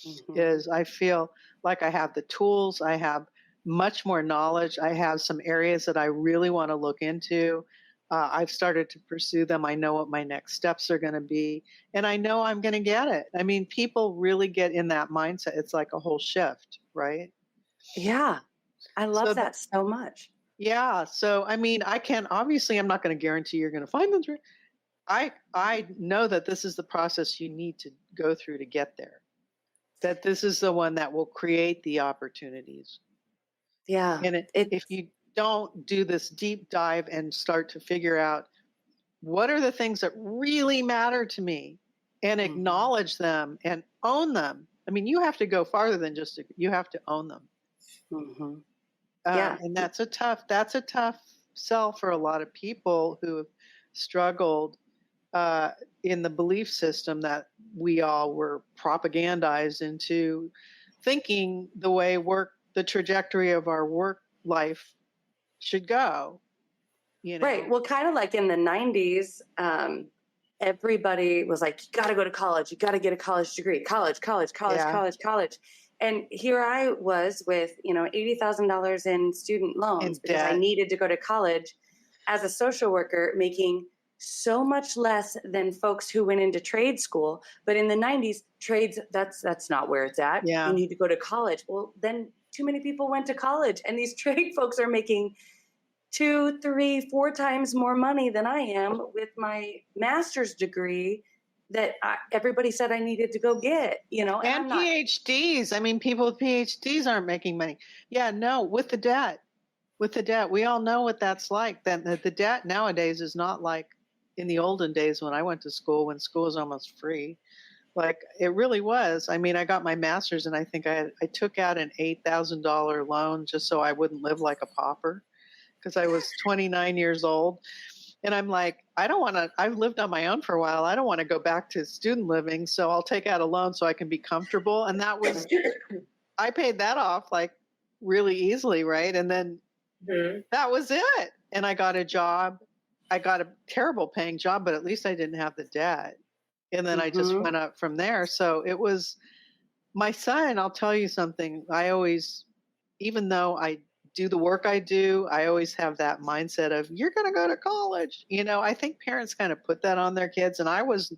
Mm-hmm. Is I feel like I have the tools, I have much more knowledge, I have some areas that I really want to look into. I've started to pursue them. I know what my next steps are going to be, and I know I'm going to get it. I mean, people really get in that mindset. It's like a whole shift, right? Yeah. I love that so much. Yeah. So, I mean, obviously I'm not going to guarantee you're going to find them. I know that this is the process you need to go through to get there, that this is the one that will create the opportunities. Yeah. And if you don't do this deep dive and start to figure out what are the things that really matter to me and acknowledge them and own them. I mean, you have to go farther than you have to own them. Mm-hmm. Yeah. And that's a tough sell for a lot of people who have struggled in the belief system that we all were propagandized into thinking the way the trajectory of our work life should go. Right. Well, kind of like in the 90s, everybody was like, you got to go to college. You got to get a college degree, college. And here I was with, $80,000 in student loans because I needed to go to college as a social worker, making so much less than folks who went into trade school. But in the 90s, trades, that's not where it's at. Yeah. You need to go to college. Well, then too many people went to college, and these trade folks are making 2, 3, 4 times more money than I am with my master's degree that everybody said I needed to go get, And PhDs. I mean, people with PhDs aren't making money. Yeah, no, with the debt. We all know what that's like. Then the debt nowadays is not like in the olden days when I went to school, when school was almost free. Like it really was. I mean, I got my master's, and I think I took out an $8,000 loan just so I wouldn't live like a pauper, because I was 29 years old. And I'm like, I don't want to, I've lived on my own for a while. I don't want to go back to student living. So I'll take out a loan so I can be comfortable. And that was, I paid that off like really easily. Right. And then that was it. And I got a job. I got a terrible paying job, but at least I didn't have the debt. And then I just went up from there. So it was my son. I'll tell you something. I always, even though I do the work I do, I always have that mindset of, you're going to go to college. You know, I think parents kind of put that on their kids. And I was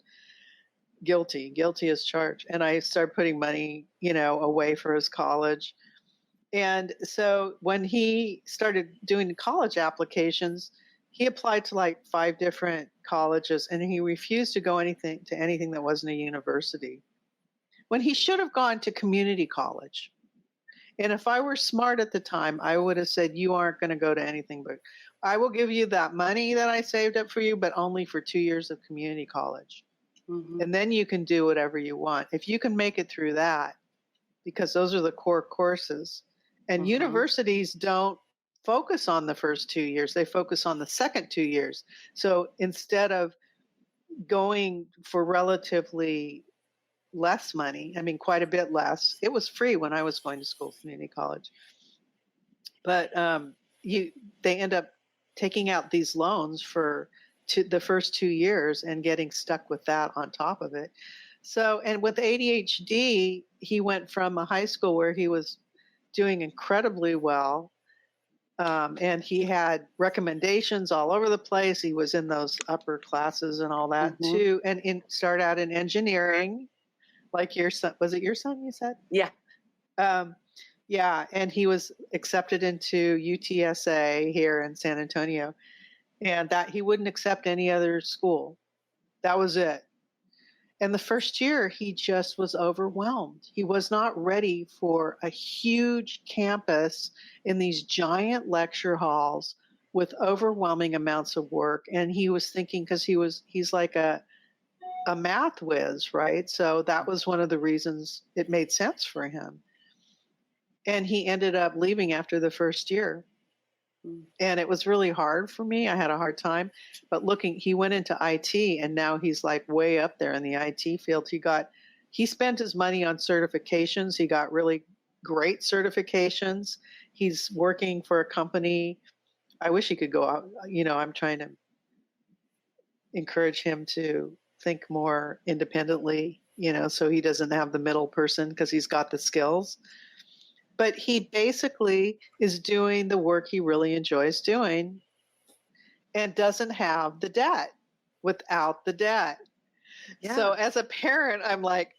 guilty as charged. And I started putting money, you know, away for his college. And so when he started doing college applications, he applied to like 5 different colleges, and he refused to go anything that wasn't a university, when he should have gone to community college. And if I were smart at the time, I would have said, you aren't going to go to anything, but I will give you that money that I saved up for you, but only for 2 years of community college. And then you can do whatever you want. If you can make it through that, because those are the core courses. And universities don't focus on the first 2 years. They focus on the second 2 years. So instead of going for relatively less money, I mean, quite a bit less. It was free when I was going to school, community college. But they end up taking out these loans for the first 2 years and getting stuck with that on top of it. So, and with ADHD, he went from a high school where he was doing incredibly well. And he had recommendations all over the place. He was in those upper classes and all that too. And start out in engineering, like your son. Was it your son you said? Yeah. Yeah. And he was accepted into UTSA here in San Antonio, and that he wouldn't accept any other school. That was it. And the first year, he just was overwhelmed. He was not ready for a huge campus in these giant lecture halls with overwhelming amounts of work. And he was thinking, because he's like a math whiz, right? So that was one of the reasons it made sense for him. And he ended up leaving after the first year. And it was really hard for me. I had a hard time. But he went into IT, and now he's like way up there in the IT field. He spent his money on certifications. He got really great certifications. He's working for a company. I wish he could go out. You know, I'm trying to encourage him to think more independently, you know, so he doesn't have the middle person, because he's got the skills. But he basically is doing the work he really enjoys doing and doesn't have the debt without the debt. Yeah. So as a parent, I'm like,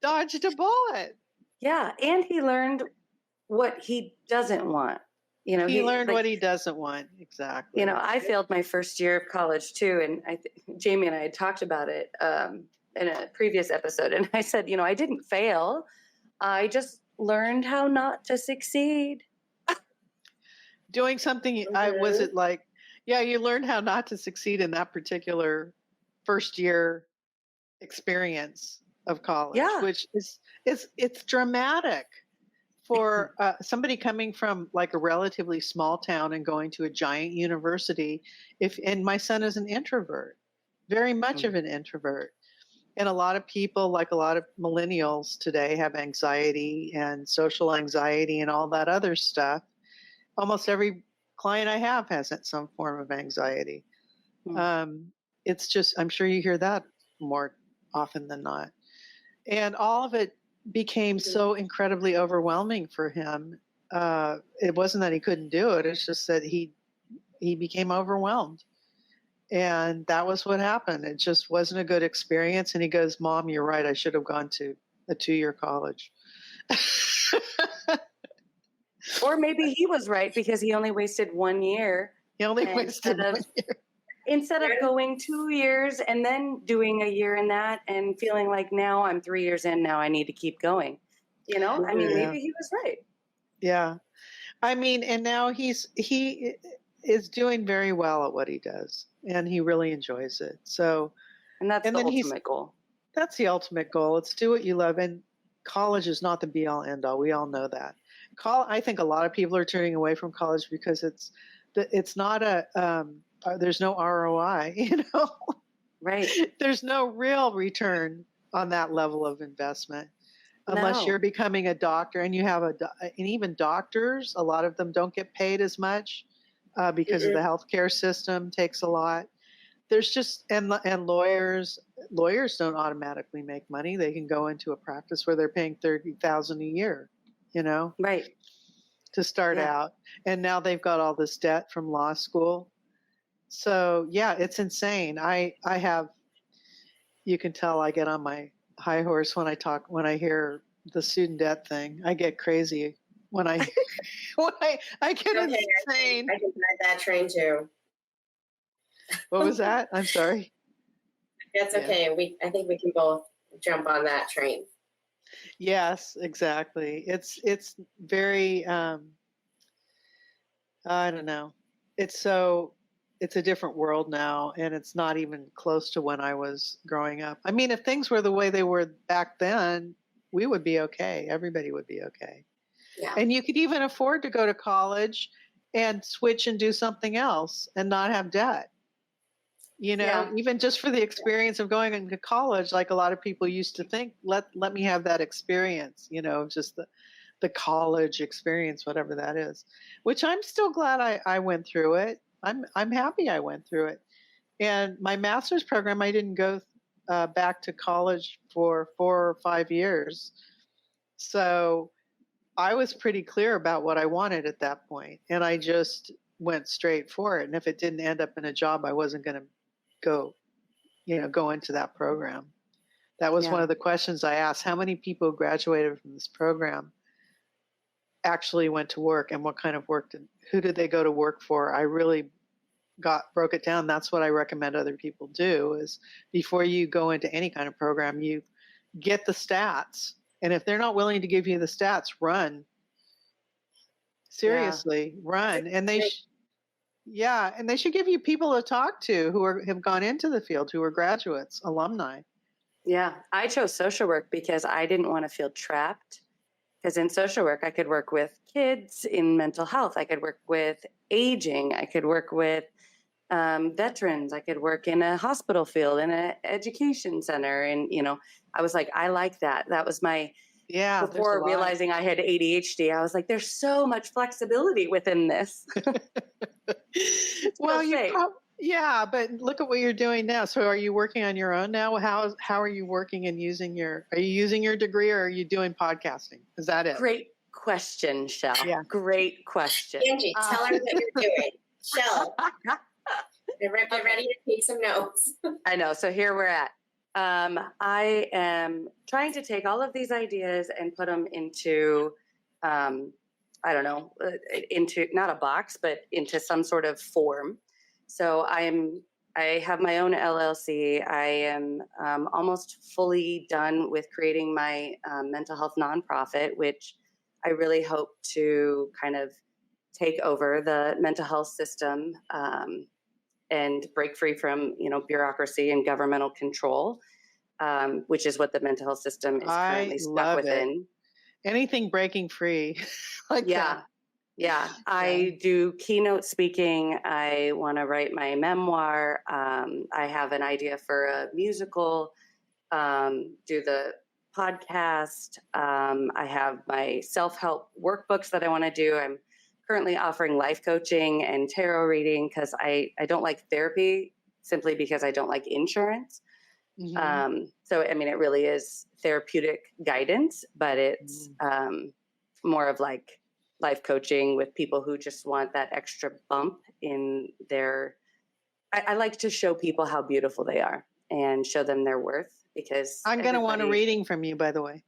dodged a bullet. Yeah. And he learned what he doesn't want. You know, he learned what he doesn't want. Exactly. You know, I failed my first year of college too. And Jamie and I had talked about it in a previous episode. And I said, you know, I didn't fail. I just learned how not to succeed. Doing something, was it like, yeah, you learned how not to succeed in that particular first year experience of college, which it's dramatic for somebody coming from like a relatively small town and going to a giant university. And my son is an introvert, very much of an introvert. And a lot of people, like a lot of millennials today, have anxiety and social anxiety and all that other stuff. Almost every client I have has some form of anxiety. It's just, I'm sure you hear that more often than not. And all of it became so incredibly overwhelming for him. It wasn't that he couldn't do it. It's just that he became overwhelmed. And that was what happened. It just wasn't a good experience. And he goes, Mom, you're right. I should have gone to a 2-year college. Or maybe he was right, because he only wasted 1 year. He only wasted 1 year. Instead of going 2 years and then doing a year in that and feeling like, now I'm 3 years in, now I need to keep going. You know, I mean, maybe he was right. Yeah. I mean, and now he is doing very well at what he does, and he really enjoys it. So, and that's the ultimate goal. That's the ultimate goal. It's do what you love. And college is not the be all end all. We all know that. I think a lot of people are turning away from college because it's not there's no ROI, Right. There's no real return on that level of investment unless No. you're becoming a doctor, and you have and even doctors, a lot of them don't get paid as much because of the healthcare system takes a lot. There's just, and lawyers don't automatically make money. They can go into a practice where they're paying $30,000 a year, Right. to start out. And now they've got all this debt from law school. So yeah, it's insane. I have, you can tell I get on my high horse when I hear the student debt thing. I get crazy when I I get insane. I can ride that train too. What was that? I'm sorry. That's okay. I think we can both jump on that train. Yes, exactly. It's very I don't know. It's a different world now, and it's not even close to when I was growing up. I mean, if things were the way they were back then, we would be okay. Everybody would be okay. Yeah. And you could even afford to go to college and switch and do something else and not have debt. Even just for the experience of going into college, like a lot of people used to think, let me have that experience, just the college experience, whatever that is, which I'm still glad I went through it. I'm happy I went through it. And my master's program, I didn't go back to college for 4 or 5 years. So I was pretty clear about what I wanted at that point, and I just went straight for it. And if it didn't end up in a job, I wasn't going to go into that program. That was one of the questions I asked. How many people graduated from this program actually went to work, and what kind of work who did they go to work for? I really broke it down. That's what I recommend other people do, is before you go into any kind of program, you get the stats. And if they're not willing to give you the stats, run. Seriously, run. And they and they should give you people to talk to who have gone into the field, who are graduates, alumni. Yeah, I chose social work because I didn't want to feel trapped. Because in social work, I could work with kids in mental health. I could work with aging. I could work with veterans. I could work in a hospital field, in an education center. And, I was like, I like that. That was my, before realizing I had ADHD, I was like, there's so much flexibility within this. Well, but look at what you're doing now. So are you working on your own now? How are you working and are you using your degree, or are you doing podcasting? Is that it? Great question, Shell. Yeah. Great question. Angee, tell her what you're doing. Shell, get ready to take some notes. I know. So here we're at. I am trying to take all of these ideas and put them into, into not a box, but into some sort of form. So I have my own LLC. I am almost fully done with creating my mental health nonprofit, which I really hope to kind of take over the mental health system and break free from, bureaucracy and governmental control, which is what the mental health system is currently stuck within. Anything breaking free. That. Yeah. I do keynote speaking. I want to write my memoir. I have an idea for a musical, do the podcast. I have my self-help workbooks that I want to do. I'm currently offering life coaching and tarot reading because I don't like therapy, simply because I don't like insurance. Mm-hmm. So, it really is therapeutic guidance, but it's more of like life coaching with people who just want that extra bump in their, I like to show people how beautiful they are and show them their worth, because I'm going to want a reading from you, by the way.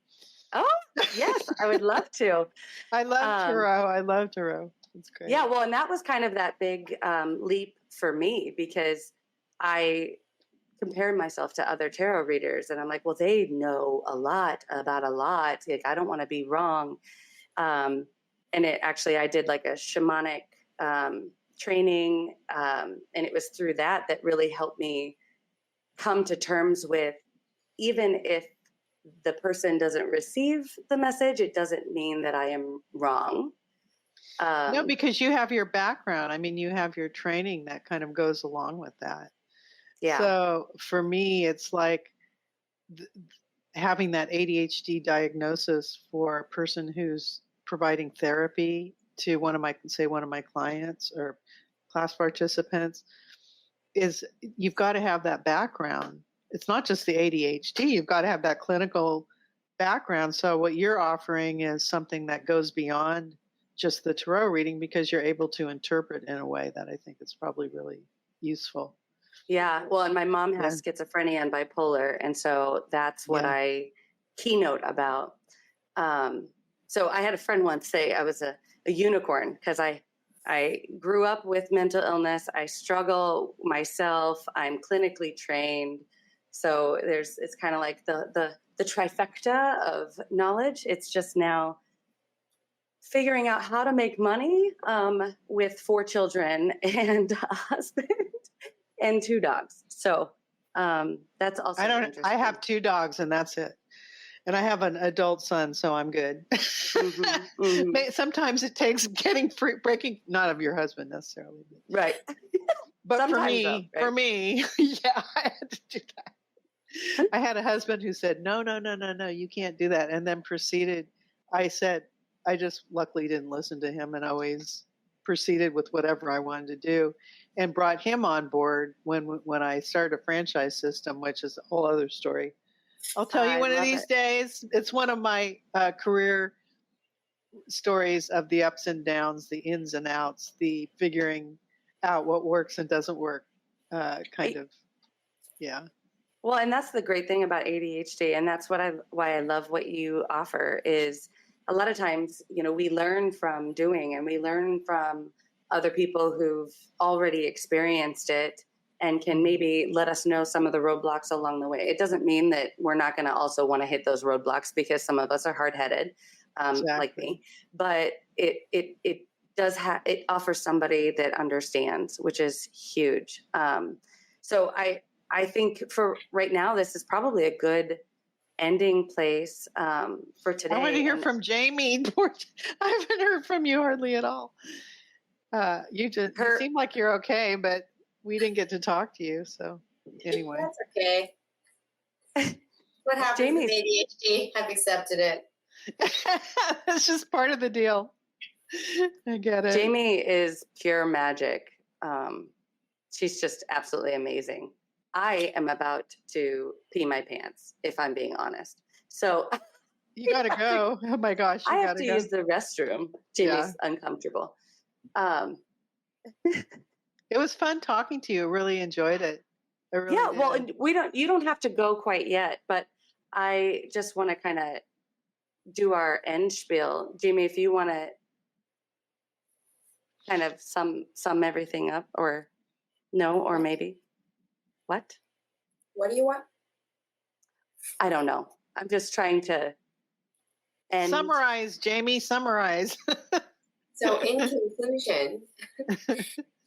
Oh, yes, I would love to. I love tarot. It's great. Yeah, well, and that was kind of that big leap for me, because I compared myself to other tarot readers, and I'm like, well, they know a lot about a lot. Like, I don't want to be wrong. And I did like a shamanic training, and it was through that really helped me come to terms with, even if the person doesn't receive the message, it doesn't mean that I am wrong. No, because you have your background. I mean, you have your training that kind of goes along with that. Yeah. So for me, it's like having that ADHD diagnosis for a person who's providing therapy to one of my clients or class participants is you've got to have that background. It's not just the ADHD, you've got to have that clinical background. So what you're offering is something that goes beyond just the tarot reading because you're able to interpret in a way that I think is probably really useful. Yeah. Well, and my mom has schizophrenia and bipolar. And so that's what I keynote about. So I had a friend once say I was a unicorn because I grew up with mental illness. I struggle myself. I'm clinically trained. So it's kind of like the trifecta of knowledge. It's just now figuring out how to make money with 4 children and a husband and 2 dogs. So that's also interesting. I have 2 dogs and that's it. And I have an adult son, so I'm good. Mm-hmm, mm-hmm. Sometimes it takes breaking, not of your husband necessarily. Right. But Sometimes for me, yeah, I had to do that. I had a husband who said, no, you can't do that. And then I just luckily didn't listen to him and always proceeded with whatever I wanted to do and brought him on board when I started a franchise system, which is a whole other story. I'll tell you one of these days. It's one of my career stories of the ups and downs, the ins and outs, the figuring out what works and doesn't work yeah. Well, and that's the great thing about ADHD, and that's why I love what you offer is a lot of times, we learn from doing and we learn from other people who've already experienced it and can maybe let us know some of the roadblocks along the way. It doesn't mean that we're not going to also want to hit those roadblocks because some of us are hard-headed, like me. But it offers somebody that understands, which is huge. So I think for right now, this is probably a good ending place for today. I want to hear from Jamie. I haven't heard from you hardly at all. You seem like you're okay, but we didn't get to talk to you. So anyway. That's okay. What happens with ADHD? I've accepted it. It's just part of the deal. I get it. Jamie is pure magic. She's just absolutely amazing. I am about to pee my pants, if I'm being honest. So you got to go. Oh my gosh. I have to use the restroom. Jamie's uncomfortable. It was fun talking to you. Really enjoyed it. I really did. Well, you don't have to go quite yet, but I just want to kind of do our end spiel. Jamie, if you want to kind of sum everything up or no, or maybe. What? What do you want? I don't know. I'm just trying to end. Summarize, Jamie, summarize. So in conclusion,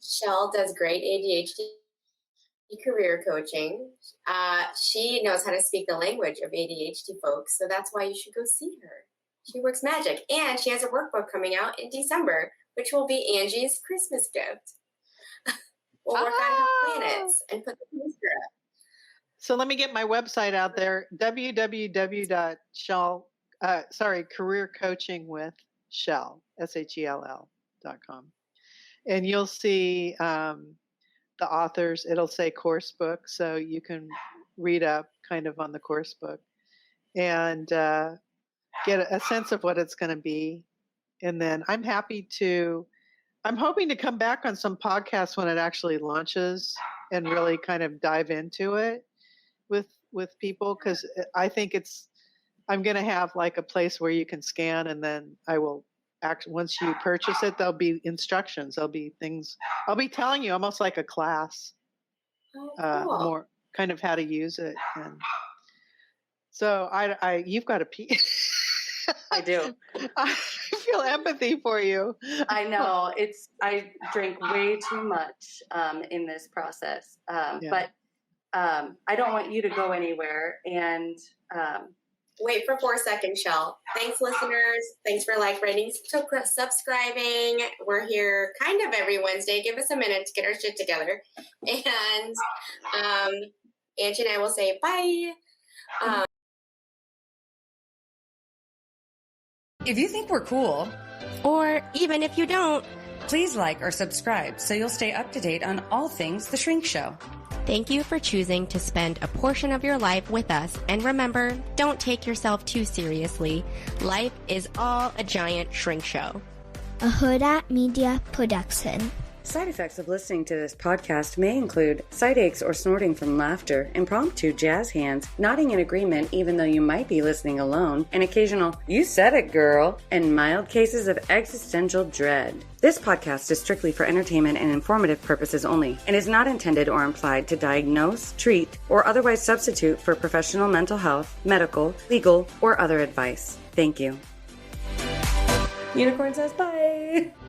Shell does great ADHD career coaching. She knows how to speak the language of ADHD folks, so that's why you should go see her. She works magic, and she has a workbook coming out in December, which will be Angee's Christmas gift. We'll work on her planets and put the poster up. So let me get my website out there, careercoachingwithshell, SHELL.com. And you'll see the authors. It'll say course book, so you can read up kind of on the course book and get a sense of what it's going to be. And then I'm hoping to come back on some podcasts when it actually launches and really kind of dive into it with people, because I think I'm going to have like a place where you can scan, and then I will once you purchase it, there'll be instructions. There'll be things I'll be telling you, almost like a class, cool. more kind of how to use it. And so you've got to pee. I do. I feel empathy for you. I know I drink way too much in this process, but I don't want you to go anywhere. And Wait for 4 seconds, Shell. Thanks, listeners. Thanks for rating, subscribing. We're here kind of every Wednesday. Give us a minute to get our shit together. And Angee and I will say bye. If you think we're cool, or even if you don't, please like or subscribe so you'll stay up to date on all things The Shrink Show. thank you for choosing to spend a portion of your life with us. And remember, don't take yourself too seriously. Life is all a giant shrink show. A Huda Media Production. Side effects of listening to this podcast may include side aches or snorting from laughter, impromptu jazz hands, nodding in agreement even though you might be listening alone, an occasional "you said it, girl," and mild cases of existential dread. This podcast is strictly for entertainment and informative purposes only and is not intended or implied to diagnose, treat, or otherwise substitute for professional mental health, medical, legal, or other advice. Thank you. Unicorn says bye.